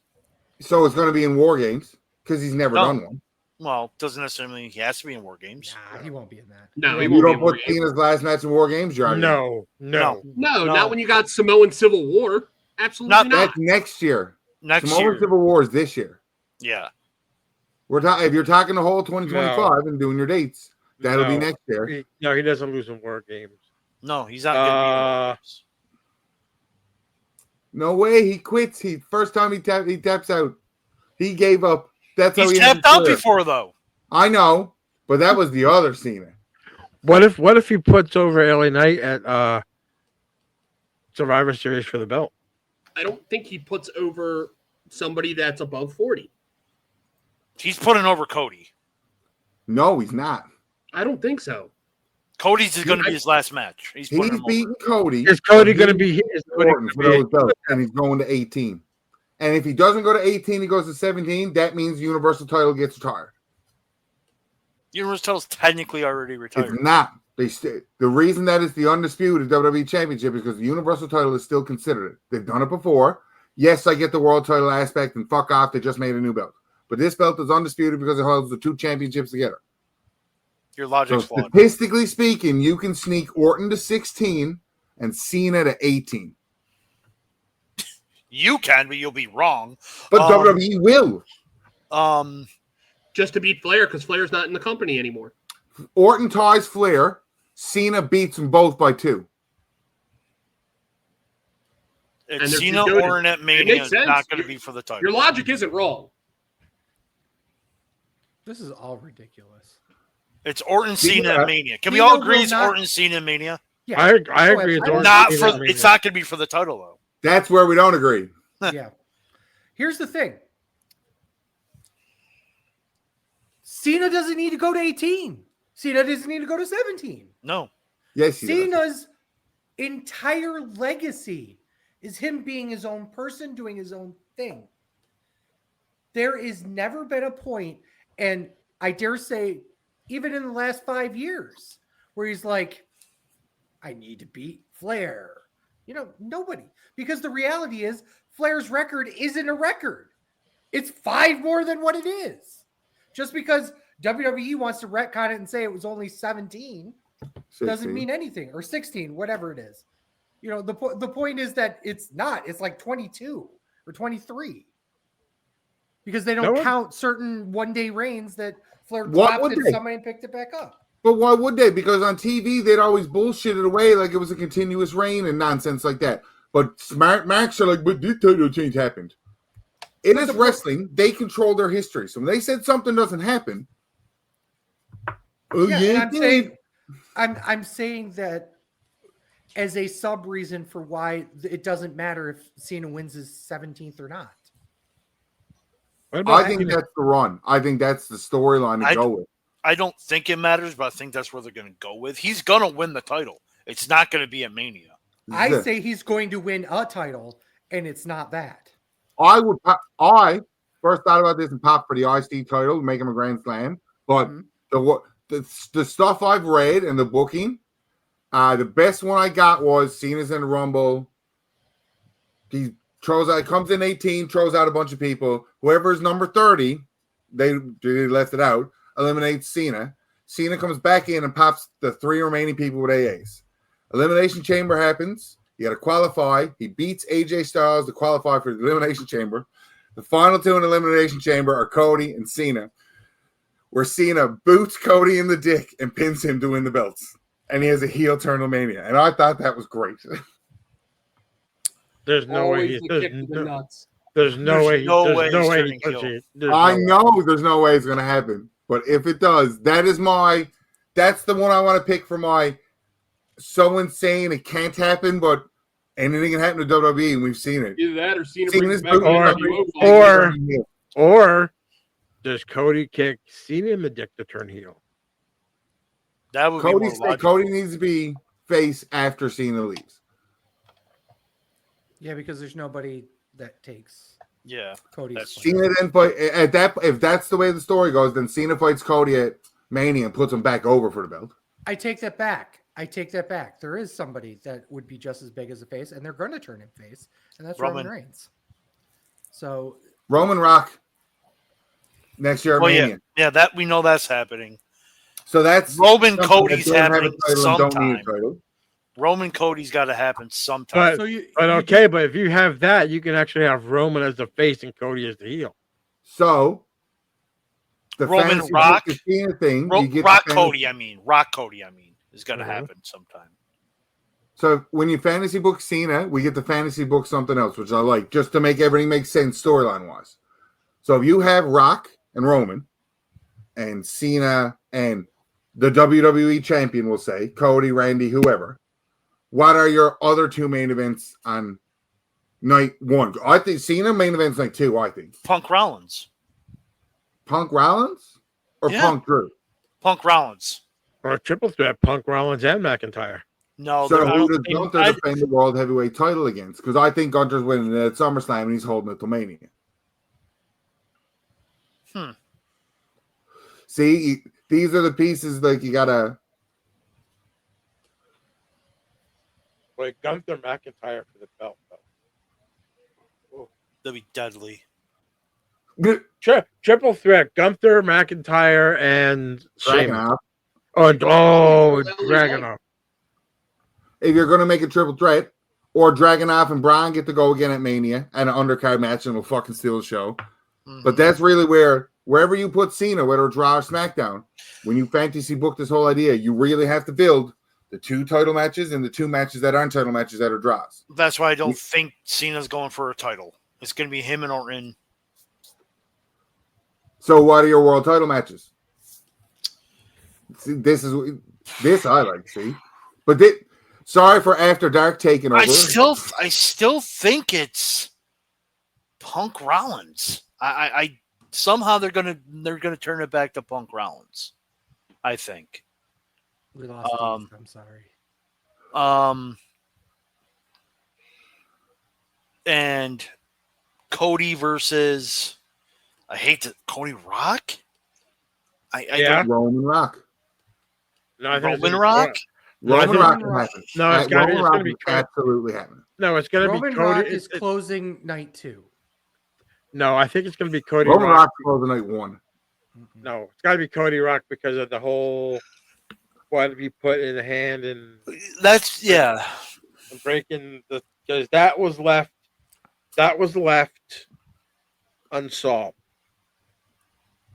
so it's going to be in War Games because he's never done one. Well, doesn't necessarily mean he has to be in War Games. Nah, he won't be in that. No, you don't put Cena's last match in War Games, Johnny. No, not when you got Samoan Civil War. Absolutely not. That's next year. Samoan Civil War is this year. Yeah. We're talking. If you're talking the whole 2025 and doing your dates, that'll be next year. He doesn't lose in War Games. No, he's not going to be in War Games. No way. He quits. First time he taps out. He gave up. That's how he's tapped out before, though. I know, but that was the other Cena. What if he puts over LA Knight at Survivor Series for the belt? I don't think he puts over somebody that's above 40. He's putting over Cody. No, he's not. I don't think so. Cody's is going to be his last match. He's beating Cody. Is Cody going to be his? And he's going to 18. And if he doesn't go to 18, he goes to 17. That means the Universal title gets retired. Universal title's technically already retired. It's not. The reason that it's the undisputed WWE Championship is because the Universal title is still considered it. They've done it before. Yes, I get the world title aspect, and fuck off, they just made a new belt. But this belt is undisputed because it holds the two championships together. Your logic's flawed. Statistically speaking, you can sneak Orton to 16 and Cena to 18. You can, but you'll be wrong. But WWE will. Just to beat Flair, because Flair's not in the company anymore. Orton ties Flair. Cena beats them both by 2. It's Cena Orton at Mania is not going to be for the title. Your logic isn't wrong. This is all ridiculous. It's Orton Cena at Mania. Can we all agree it's Orton Cena Mania? Yeah, I agree. It's Orton. It's not going to be for the title though. That's where we don't agree. Yeah. Here's the thing. Cena doesn't need to go to 18. Cena doesn't need to go to 17. No. Yes, Cena's entire legacy is him being his own person, doing his own thing. There has never been a point, and I dare say, even in the last 5 years, where he's like, I need to beat Flair. Nobody. Because the reality is, Flair's record isn't a record. It's 5 more than what it is. Just because WWE wants to retcon it and say it was only 17 doesn't mean anything, or 16, whatever it is. The point is that it's not. It's like 22 or 23. Because they don't count certain one-day reigns that Flair dropped and somebody picked it back up. But why would they? Because on TV, they'd always bullshit it away like it was a continuous reign and nonsense like that. But smart Max are like, but this title change happened. It is wrestling. They control their history. So when they said something doesn't happen, I'm saying that as a sub reason for why it doesn't matter if Cena wins his 17th or not. I think that's the run. I think that's the storyline to go with. I don't think it matters, but I think that's where they're going to go with. He's going to win the title. It's not going to be a Mania. I say he's going to win a title, and it's not that. I first thought about this and popped for the IC title, make him a Grand Slam. But the stuff I've read and the booking, the best one I got was Cena's in the Rumble. He comes in 18, throws out a bunch of people. Whoever's number 30, they left it out, eliminates Cena. Cena comes back in and pops the 3 remaining people with AAs. Elimination Chamber happens. You got to qualify. He beats AJ Styles to qualify for the Elimination Chamber. The final 2 in the Elimination Chamber are Cody and Cena. where Cena boots Cody in the dick and pins him to win the belts. And he has a heel turn to Mania. And I thought that was great. There's no way. Always the kick to the nuts. There's no way. no There's way no he's way. turning heel. I know there's no way it's going to happen. But if it does, that's the one I want to pick for my so insane it can't happen, but anything can happen to WWE, and we've seen it. Either that or Cena Cena's brings back booting or does Cody kick Cena in the dick to turn heel? That would be more logical. Cody needs to be face after Cena leaves. Yeah, because there's nobody that takes Cody's place. Cena then fight at that. If that's the way the story goes, then Cena fights Cody at Mania and puts him back over for the belt. I take that back. There is somebody that would be just as big as a face, and they're going to turn him face, and that's Roman Reigns. So Roman Rock next year at Mania. Yeah, that we know that's happening. So that's Roman Cody's happening sometime. sometime. Roman Cody's got to happen sometime. But if you have that, you can actually have Roman as the face and Cody as the heel. So the Roman Rock thing, Rock Cody is going to happen sometime. So when you fantasy book Cena, we get to fantasy book something else, which I like, just to make everything make sense storyline wise. So if you have Rock and Roman and Cena and the WWE champion, we'll say Cody, Randy, whoever, what are your other two main events on night one? I think Cena main events night two. I think Punk Rollins or Punk Drew. Punk Rollins or a triple threat: Punk, Rollins, and McIntyre. No, so who does Gunther defend the world heavyweight title against? Because I think Gunther's winning it at SummerSlam and he's holding it to Mania. See, these are the pieces like you gotta. Wait, Gunther McIntyre for the belt, though. That'd be deadly. Triple threat: Gunther, McIntyre, and Dragunov. Dragunov. If you're going to make a triple threat, or Dragunov and Braun get to go again at Mania and an undercard match, and we'll fucking steal the show. Mm-hmm. But that's really wherever you put Cena, whether it's Raw or SmackDown, when you fantasy book this whole idea, you really have to build the two title matches and the two matches that aren't title matches that are draws. That's why I don't think Cena's going for a title. It's going to be him and Orton. So what are your world title matches? See, this I like. See, but sorry for After Dark taking over. I still think it's Punk Rollins. I somehow they're gonna turn it back to Punk Rollins. I think. We lost. I'm sorry. And Cody versus. I hate to Cody Rock. Roman Rock. No, I think Roman Rock. Roman Rock can happen. No, it's going to be absolutely happening. No, it's going to be Roman Cody. Rock is closing night 2. No, I think it's going to be Cody Roman Rock closing night 1. No, it's got to be Cody Rock because of the whole what he put in the hand and that's breaking the because that was left unsolved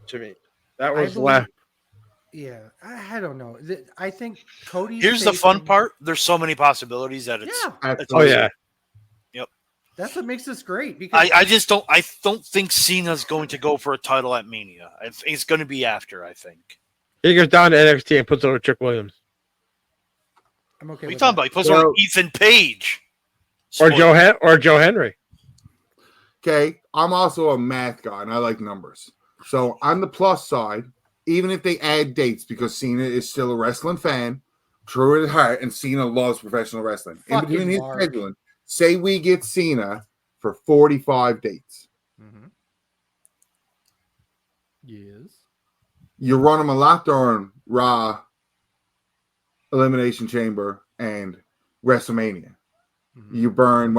to me. That was left. Yeah, I don't know. I think Cody. Here's the fun part. There's so many possibilities that it's. Yeah. Yep. That's what makes this great because I just don't. I don't think Cena's going to go for a title at Mania. It's going to be after. I think he goes down to NXT and puts over Trick Williams. I'm okay. What are you talking about? He puts over Ethan Page or Joe Henry. Okay, I'm also a math guy and I like numbers. So on the plus side, even if they add dates, because Cena is still a wrestling fan, true at heart, and Cena loves professional wrestling. In between his scheduling, say we get Cena for 45 dates. Mm-hmm. Yes. You run him a lot during Raw, Elimination Chamber, and WrestleMania. Mm-hmm. You burn,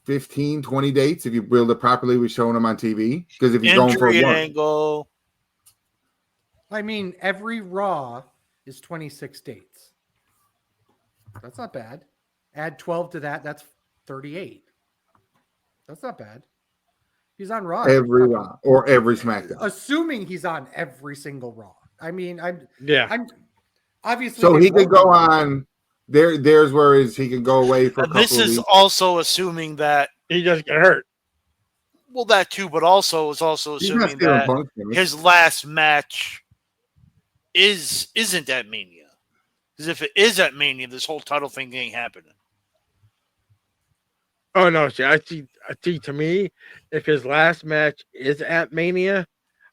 15, 20 dates if you build it properly with showing them on TV? Because if you're going for one angle. I mean, every Raw is 26 dates. That's not bad. Add 12 to that, that's 38. That's not bad. He's on Raw every Raw or every SmackDown. assuming he's on every single Raw. I mean, I'm obviously. So he could go on. There's where he could go away for a couple this of is weeks. also assuming that he just get hurt. well, that too, but also is also He's not assuming stealing that Punk's gimmick. his last match isn't at Mania. Because if it is at Mania, this whole title thing ain't happening. Oh no! See, I see. To me, if his last match is at Mania,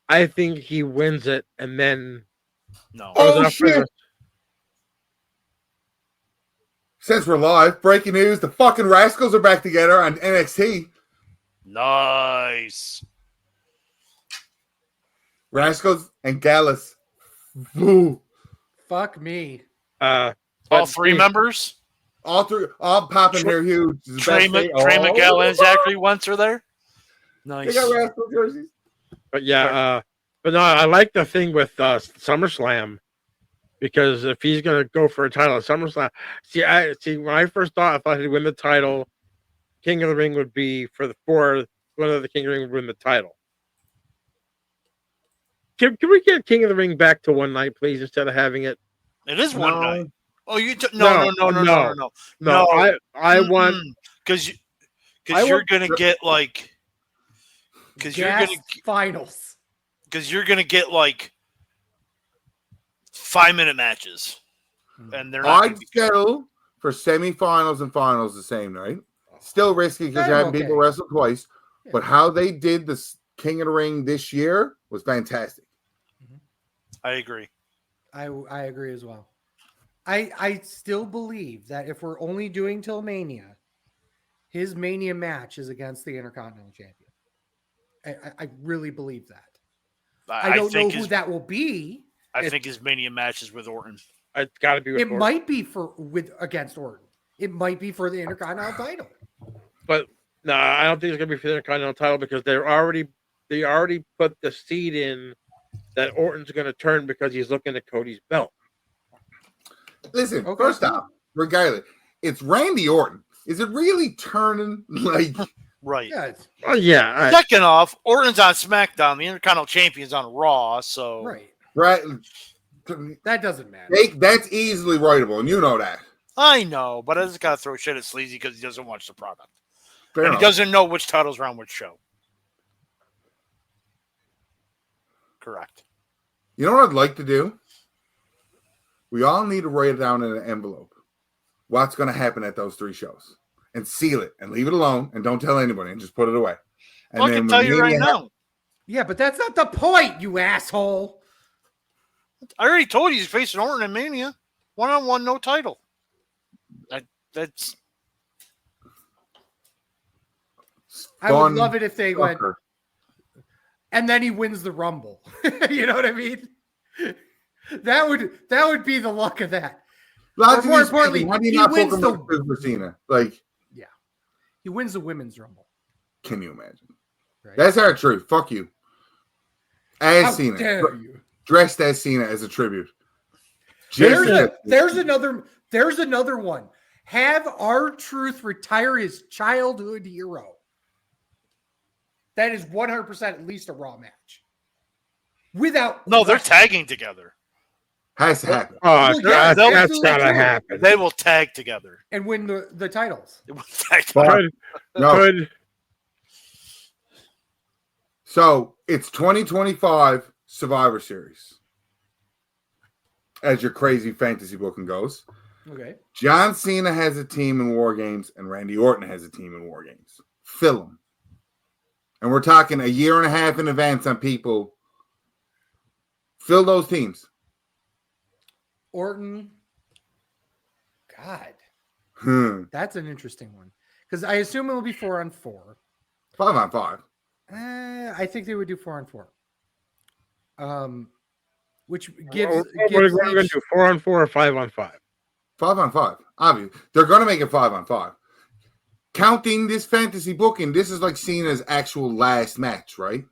I think he wins it and then. No. Oh shit! Since we're live, breaking news: the fucking Rascals are back together on NXT. Nice. Rascals and Gallus. Woo. Fuck me. All three members? All three, all popping here huge. Trey Miguel and Zachary Wentz are there. Nice. They got Rascal jerseys. But yeah, but no, I like the thing with SummerSlam because if he's gonna go for a title at SummerSlam, see when I first thought I thought he'd win the title, King of the Ring would be for one of the King of the Ring would win the title. Can we get King of the Ring back to one night, please, instead of having it? It is one night. Oh, no. I want because you're gonna get like finals because you're gonna get like 5-minute matches, and they're not. I'd settle for semifinals and finals the same night. Still risky because you're having people wrestle twice, but how they did the King of the Ring this year was fantastic. I agree. I agree as well. I still believe that if we're only doing till Mania, his Mania match is against the Intercontinental Champion. I really believe that. I don't know who that will be. I think his Mania match is with Orton. It's got to be with It Orton. might be against Orton. It might be for the Intercontinental title. But no, I don't think it's going to be for the Intercontinental title because they already put the seed in that Orton's going to turn because he's looking at Cody's belt. Listen, first off, regardless, it's Randy Orton. Is it really turning like right? Yeah. Second off, Orton's on SmackDown. The Intercontinental Champion's on Raw. So right. That doesn't matter. That's easily writable, and you know that. I know, but I just gotta throw shit at Sleazy because he doesn't watch the product. Fair enough. He doesn't know which titles are on which show. Correct. You know what I'd like to do? We all need to write it down in an envelope. What's going to happen at those 3 shows? And seal it and leave it alone and don't tell anybody and just put it away. And I can tell you right now. Yeah, but that's not the point, you asshole. I already told you he's facing Orton in Mania. 1-on-1, no title. That's. I would love it if they went. And then he wins the Rumble. You know what I mean? That would be the luck of that. Or more importantly, he wins the he wins the Women's Rumble. Can you imagine? Right? That's our truth. Fuck you. As Cena, dare you. Dressed as Cena as a tribute. There's another one. Have R-Truth retire his childhood hero. That is 100% at least a Raw match. They're tagging together. Has to happen. Oh, that's gotta happen. They will tag together and win the titles. They will tag together. No. So it's 2025 Survivor Series, as your crazy fantasy booking goes. Okay. John Cena has a team in War Games, and Randy Orton has a team in War Games. Fill them. And we're talking a year and a half in advance on people. Fill those teams. Orton. God. That's an interesting one. Because I assume it will be 4-on-4. 5-on-5. I think they would do 4-on-4. Which What gives. are we going to do? 4-on-4 or 5-on-5? 5-on-5. Obviously. They're going to make it 5-on-5. Counting this fantasy booking, this is like Cena's actual last match, right?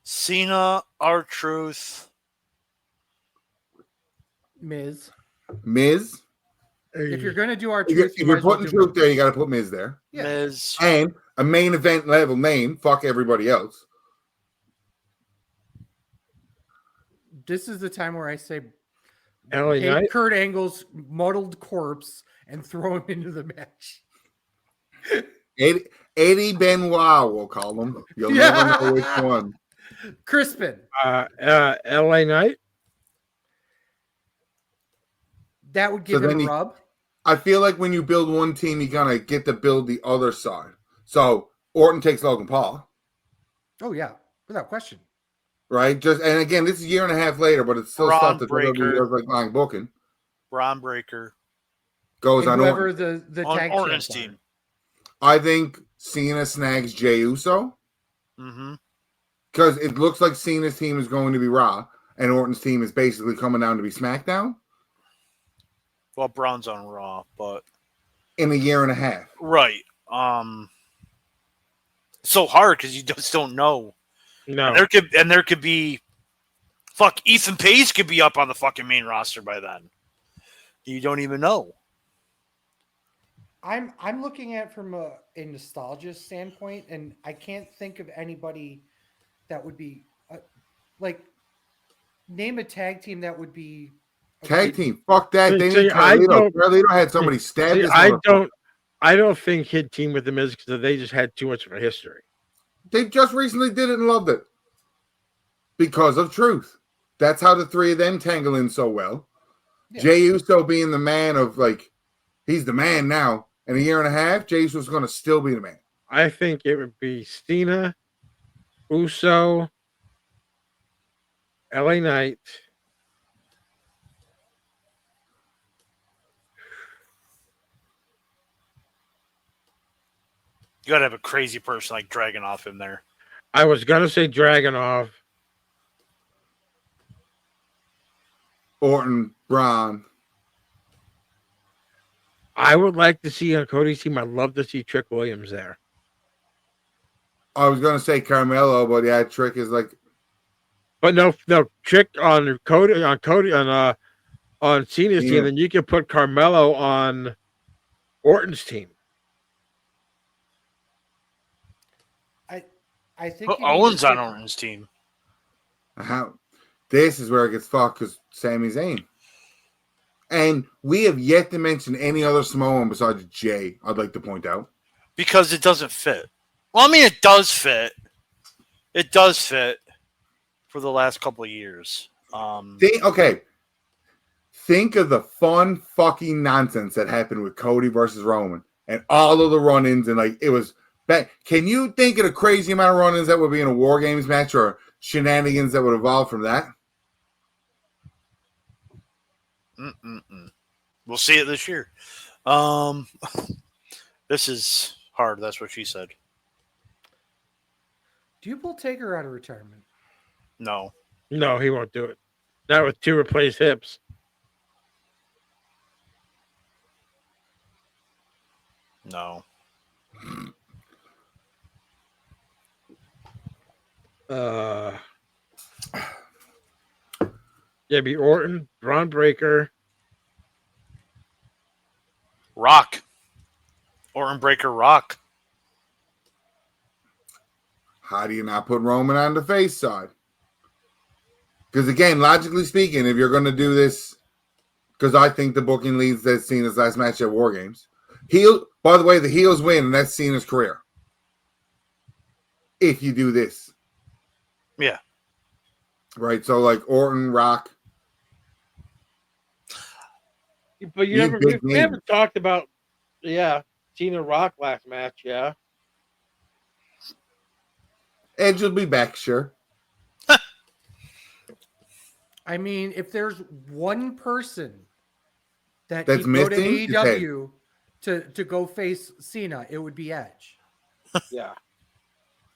Cena, R-Truth, Miz. If you're going to do R-Truth, if you're putting Truth there, you got to put Miz there. Miz. And a main event level name. Fuck everybody else. This is the time where I say, LA take Knight. Kurt Angle's muddled corpse and throw him into the match. Eddie Benoit, we'll call him. You'll never know which one. Crispin. LA Knight. That would give him a rub. I feel like when you build one team, you gotta get to build the other side. So Orton takes Logan Paul. Oh yeah, without question. Right? And again, this is a year and a half later, but it's still stuff that WWE does like line booking. Braun Breaker goes on whoever Orton. the on tag Orton's champs team. I think Cena snags Jey Uso. Mm-hmm. Because it looks like Cena's team is going to be Raw, and Orton's team is basically coming down to be SmackDown. Well, Braun's on Raw, but in a year and a half. Right. So hard because you just don't know. No. And there could be Ethan Page could be up on the fucking main roster by then. You don't even know. I'm looking at it from a nostalgia standpoint, and I can't think of anybody that would be name a tag team that would be tag team. Fuck that. They See, need Carlito had somebody stab this. I don't think he'd team with the Miz because they just had too much of a history. They just recently did it and loved it because of truth. That's how the three of them tangle in so well. Yeah. Jey Uso being the man of he's the man now. In a year and a half, Jey Uso's going to still be the man. I think it would be Cena, Uso, LA Knight. You got to have a crazy person like Dragunov in there. I was going to say Dragunov. Orton, Braun. I would like to see on Cody's team. I'd love to see Trick Williams there. I was going to say Carmelo, but yeah, Trick is But no, Trick on Cena's team, then you can put Carmelo on Orton's team. I think Owens on Orton's team. This is where it gets fucked because Sami Zayn. And we have yet to mention any other Samoan besides Jay, I'd like to point out. Because it doesn't fit. Well, I mean, it does fit. It does fit for the last couple of years. Think of the fun fucking nonsense that happened with Cody versus Roman and all of the run-ins and it was bad. Can you think of the crazy amount of run-ins that would be in a War Games match or shenanigans that would evolve from that? We'll see it this year. This is hard. That's what she said. Do you pull Taker out of retirement? No, he won't do it. Not with 2 replaced hips. No. Be Orton, Braun Breaker, Rock. Orton Breaker, Rock. How do you not put Roman on the face side? Because again, logically speaking, if you're going to do this, because I think the booking leads that Cena's last match at War Games. By the way, the heels win, and that's Cena's career. If you do this. Yeah. Right, so Orton, Rock. But we haven't talked about, Cena Rock last match, Edge will be back, sure. I mean, if there's one person that's missing, go to AEW to go face Cena, it would be Edge. Yeah.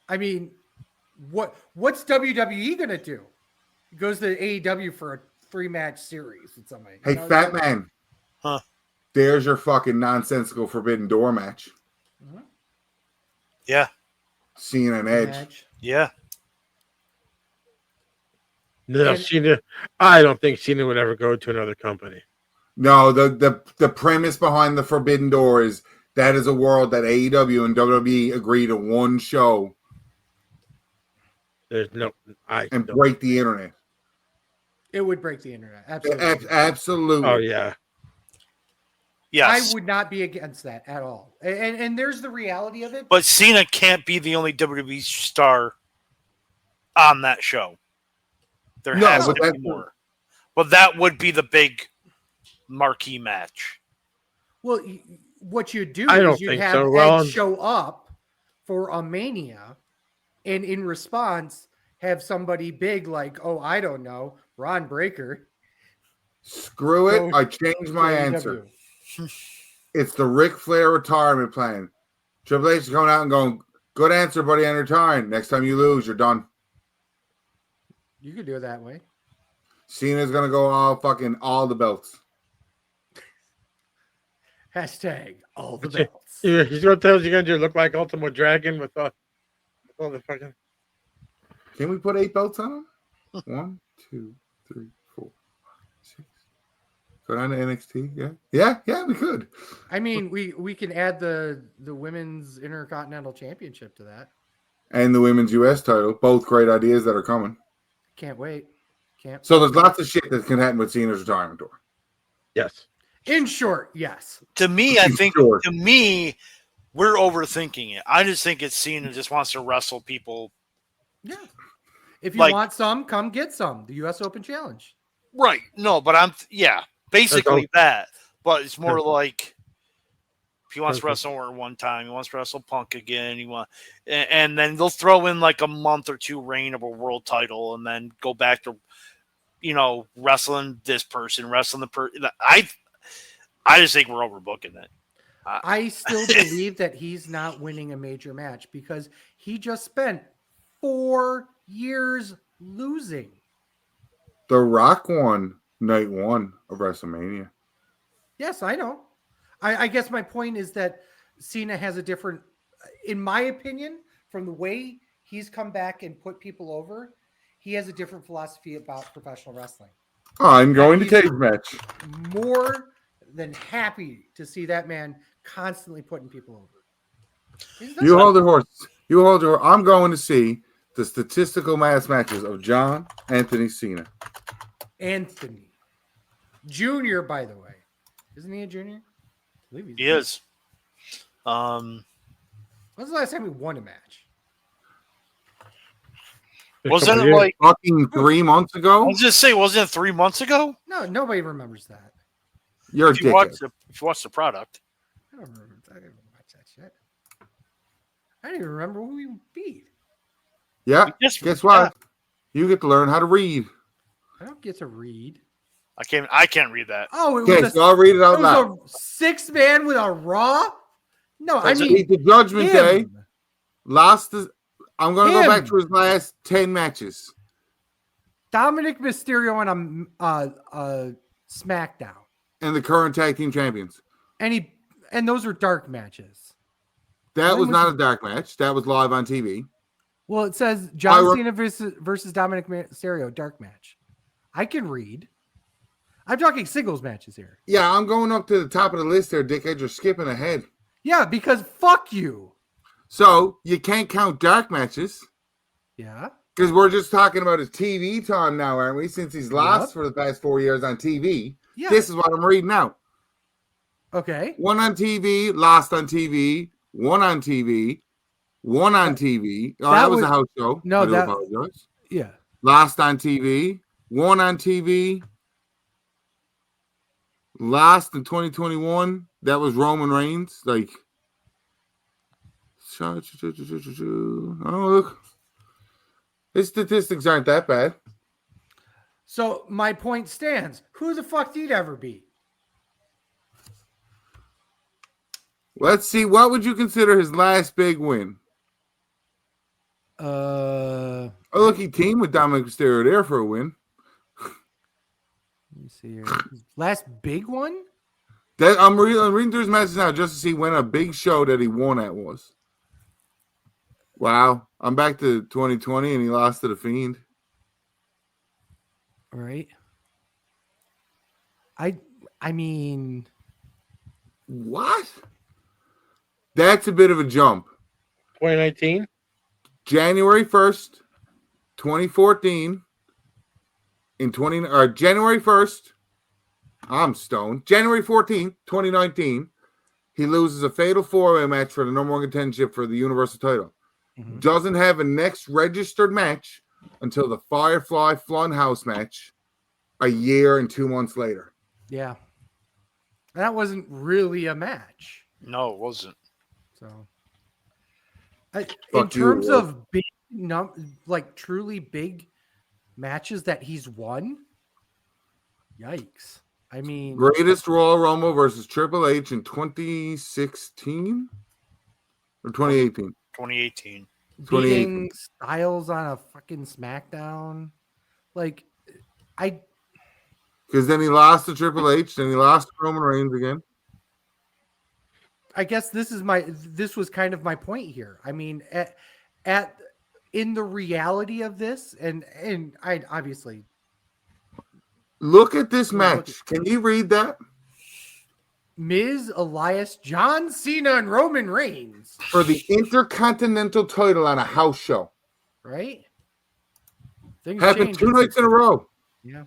I mean, what's WWE gonna do? He goes to AEW for a 3-match series with somebody. Hey, Fat Man. Huh. There's your fucking nonsensical Forbidden Door match. Mm-hmm. Yeah. Cena and Edge. Yeah. No, Cena. I don't think Cena would ever go to another company. No, the premise behind the Forbidden Door is that is a world that AEW and WWE agree to one show There's no, and break the internet. It would break the internet. Absolutely. Absolutely. Oh yeah. Yes. I would not be against that at all. And there's the reality of it. But Cena can't be the only WWE star on that show. There No, has but to be that's- more. But that would be the big marquee match. Well, what you do I don't is you think have so, Edge Ron. show up for a Mania, and in response, have somebody big like, oh, I don't know, Ron Breaker. Screw it. Go I changed my to answer. AEW. It's the Ric Flair retirement plan. Triple H is coming out and going, good answer, buddy, and retiring. Next time you lose, you're done. You could do it that way. Cena's going to go all the belts. Hashtag all the belts. Yeah, he's gonna tell us you're gonna look like Ultimate Dragon with all the fucking. Can we put 8 belts on him? 1, 2, 3, 4, 6. Go down to NXT. Yeah, we could. I mean, we can add the women's Intercontinental Championship to that. And the women's US title. Both great ideas that are coming. Can't wait. Can't. So there's lots of shit that can happen with Cena's retirement tour. Yes. In short, yes. To me, I think Sure. we're overthinking it. I just think it's Cena just wants to wrestle people. Yeah. If you Like- want some, come get some. The U.S. Open Challenge. Right. No, but basically that. But it's more like if he wants to wrestle Orton one time, he wants to wrestle Punk again, and then they'll throw in like a month or two reign of a world title and then go back to wrestling this person, wrestling the person. I just think we're overbooking it. I still believe that he's not winning a major match because he just spent 4 years losing. The Rock won night 1 of WrestleMania. Yes, I know. I guess my point is that Cena has a different, in my opinion, from the way he's come back and put people over, he has a different philosophy about professional wrestling. I'm going to He's cage match. more than happy to see that man constantly putting people over. You hold your horse. You hold your. I'm going to see the statistical mass matches of John Anthony Cena. Anthony Junior, by the way, isn't he a junior? I believe He is. When's the last time we won a match? Wasn't it like Fucking 3 months I ago? was just say, wasn't it 3 months ago? No, nobody remembers that. You're a If you dickhead. watch the product. I don't remember. I didn't watch that shit. I don't even remember who we beat. Yeah. Just- Guess what? You get to learn how to read. I don't get to read. I can't read that. Oh, it Okay, was so I'll read it out it loud. was a 6-man with a Raw. No, I mean Beat the Judgment Day. him. I'm going to go back Him. to his last 10 matches. Dominic Mysterio on a SmackDown, And the current tag team champions. and those were dark matches. That When was was not it? a dark match. That was live on TV. Well, it says I John re- Cena versus Dominic Mysterio dark match. I can read. I'm talking singles matches here. Yeah, I'm going up to the top of the list there, dickhead. You're skipping ahead. Yeah, because fuck you. So you can't count dark matches Yeah. because we're just talking about his TV time now, aren't we? Since he's lost Yep. for the past 4 years on TV. Yeah. This is what I'm reading out. Okay. 1 on TV, lost on TV, 1 on TV, 1 on TV. Oh, that was a house show. No, I do that- apologize. Yeah. Lost on TV, 1 on TV. Lost in 2021. That was Roman Reigns. Like, oh, look. His statistics aren't that bad. So my point stands. Who the fuck did he ever beat? Let's see. What would you consider his last big win? Let Oh, look, he teamed with Dominic Mysterio there for a win. me see here. His last big one? I'm reading through his matches now just to see when a big show that he won at was. Wow. I'm back to 2020 and he lost to The Fiend. All right. I mean, What? That's a bit of a jump. 2019. January 1st, 2014. January 1st, I'm stoned. January 14th, 2019, he loses a fatal 4-way match for the number one contendership for the Universal title. Mhm. Doesn't have a next registered match until the Firefly Funhouse match a year and 2 months later. Yeah. That wasn't really a match. No, it wasn't. So, in Fuck you, terms Lord. of big, like truly big matches that he's won, yikes. I mean, Greatest Royal Rumble versus Triple H in 2016 or 2018? 2018. 2018. beating Styles on a fucking SmackDown. Like, Because then he lost to Triple H, then he lost to Roman Reigns again. I guess this was kind of my point here. I mean, in the reality of this, and I obviously Look at this Look match. Can you read that? Miz, Elias, John Cena, and Roman Reigns, For the Intercontinental title on a house show. right? Things Happened change 2 nights in a row. Yeah.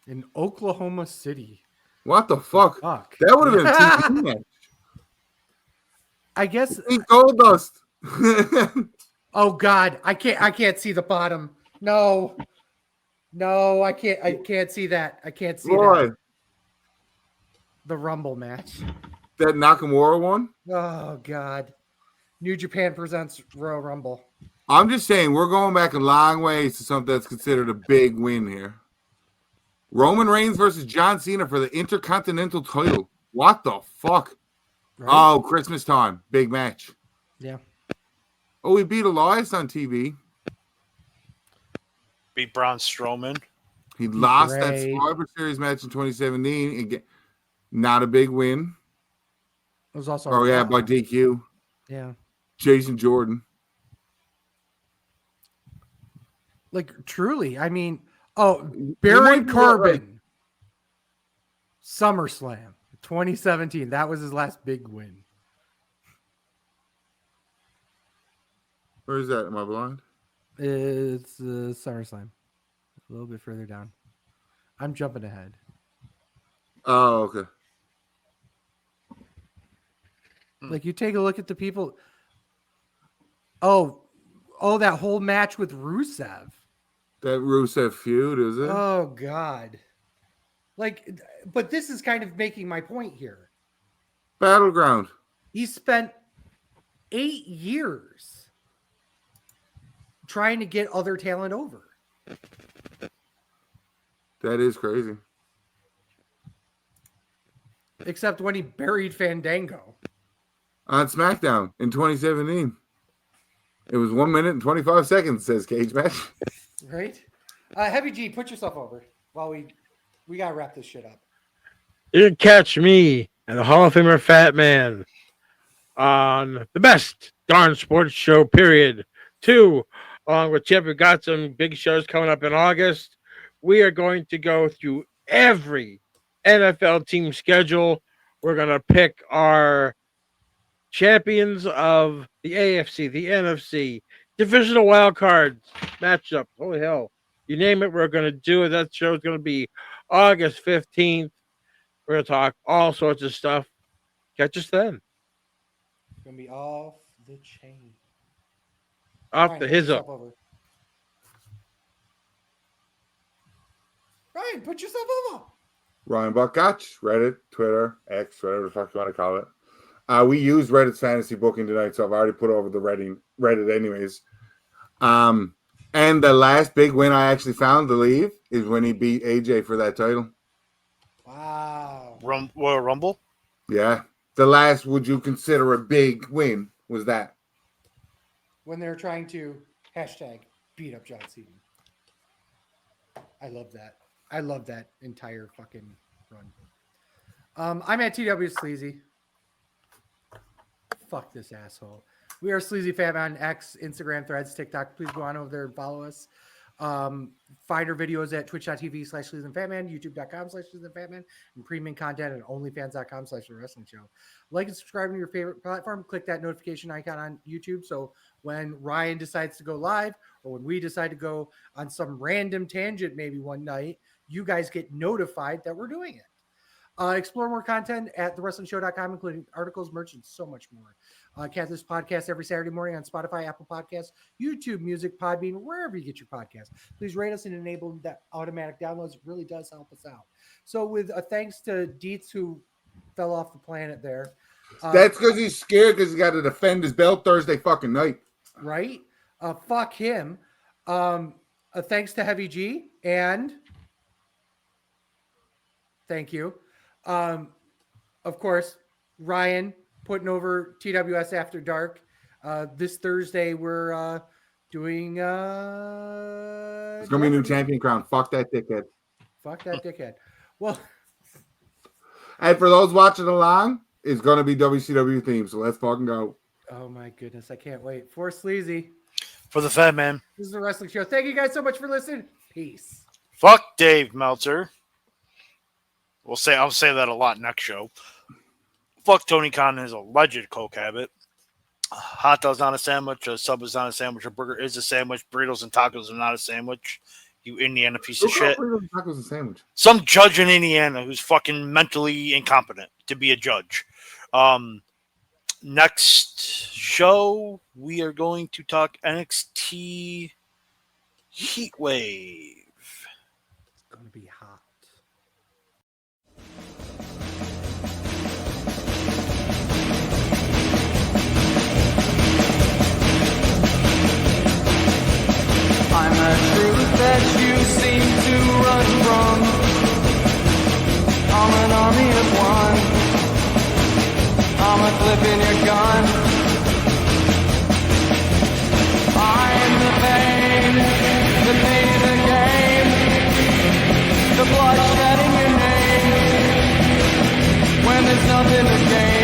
In Oklahoma City. What the fuck? Fuck. That would have been a TV match. I guess. Beat Goldust. Oh God, I can't see the bottom. No, I can't see that. I can't see Boy, that. The Rumble match. that Nakamura one? Oh God. New Japan presents Royal Rumble. I'm just saying, we're going back a long ways to something that's considered a big win here. Roman Reigns versus John Cena for the Intercontinental title. What the fuck? Right? Oh, Christmas time. Big match. Yeah. Oh, we beat Elias on TV. Beat Braun Strowman. He lost that Ray. Survivor Series match in 2017. Again, not a big win. It was also. Oh, yeah, by DQ. Yeah. Jason Jordan. Like truly, I mean, might Baron be Corbin. SummerSlam 2017. That was his last big win. Where is that? Am I blind? It's SummerSlam. A little bit further down. I'm jumping ahead. Oh, okay. Like you take a look at the people. Oh, that whole match with Rusev. That Rusev feud, is it? Oh God. Like, but this is kind of making my point here. Battleground. He spent 8 years trying to get other talent over. That is crazy. Except when he buried Fandango. On SmackDown in 2017. It was 1 minute and 25 seconds, says Cage Match. Right? Heavy G, put yourself over while we gotta wrap this shit up. You can catch me and the Hall of Famer Fat Man on the best darn sports show, period. 2, along with Chip. We've got some big shows coming up in August. We are going to go through every NFL team schedule. We're going to pick our champions of the AFC, the NFC, divisional wild cards, matchups. Holy hell. You name it, we're going to do it. That show is going to be August 15th. We're going to talk all sorts of stuff. Catch us then. It's gonna be off the chain. Off Ryan, the put his yourself up. over. Ryan, put yourself over. Ryan Buckgotch, Reddit, Twitter, X, whatever the fuck you want to call it. We used Reddit's fantasy booking tonight, so I've already put over the Reddit anyways. And the last big win I actually found to leave is when he beat AJ for that title. Wow. Royal Rumble. Yeah. The last, would you consider a big win, was that. When they're trying to hashtag beat up John Cena. I love that. I love that entire fucking run. I'm at TW Sleazy. Fuck this asshole. We are Sleazy Fatman on X, Instagram, Threads, TikTok. Please go on over there and follow us. Find our videos at twitch.tv/Sleazy and The Fatman, youtube.com/Sleazy and The Fatman, and premium content at onlyfans.com/wrestling-show. Like and subscribe to your favorite platform. Click that notification icon on YouTube so when Ryan decides to go live or when we decide to go on some random tangent maybe one night, you guys get notified that we're doing it. Explore more content at thewrestlingshow.com, including articles, merch, and so much more. Catch this podcast every Saturday morning on Spotify, Apple Podcasts, YouTube Music, Podbean, wherever you get your podcast. Please rate us and enable that automatic downloads. It really does help us out. So with thanks to Dietz, who fell off the planet there. That's because he's scared because he's got to defend his belt Thursday fucking night. Right? Fuck him. Thanks to Heavy G and thank you. Of course, Ryan putting over TWS After Dark. This Thursday, we're doing. It's going to be a new champion crown. Fuck that dickhead. Fuck that dickhead. Well, and for those watching along, it's going to be WCW theme. So let's fucking go. Oh, my goodness. I can't wait. For Sleazy. For the Fat Man. This is the Wrestling Show. Thank you guys so much for listening. Peace. Fuck Dave Meltzer. I'll say that a lot next show. Fuck Tony Khan and his alleged coke habit. Hot dog's not a sandwich. A sub is not a sandwich. A burger is a sandwich. Burritos and tacos are not a sandwich. You Indiana piece of shit. Burritos and tacos a sandwich. Some judge in Indiana who's fucking mentally incompetent to be a judge. Next show, we are going to talk NXT Heatwave. It's going to be hot. I'm a truth that you seem to run from. I'm an army of one. I'm a clip in your gun. I'm the pain of the game. The bloodshed in your name. When there's nothing to gain.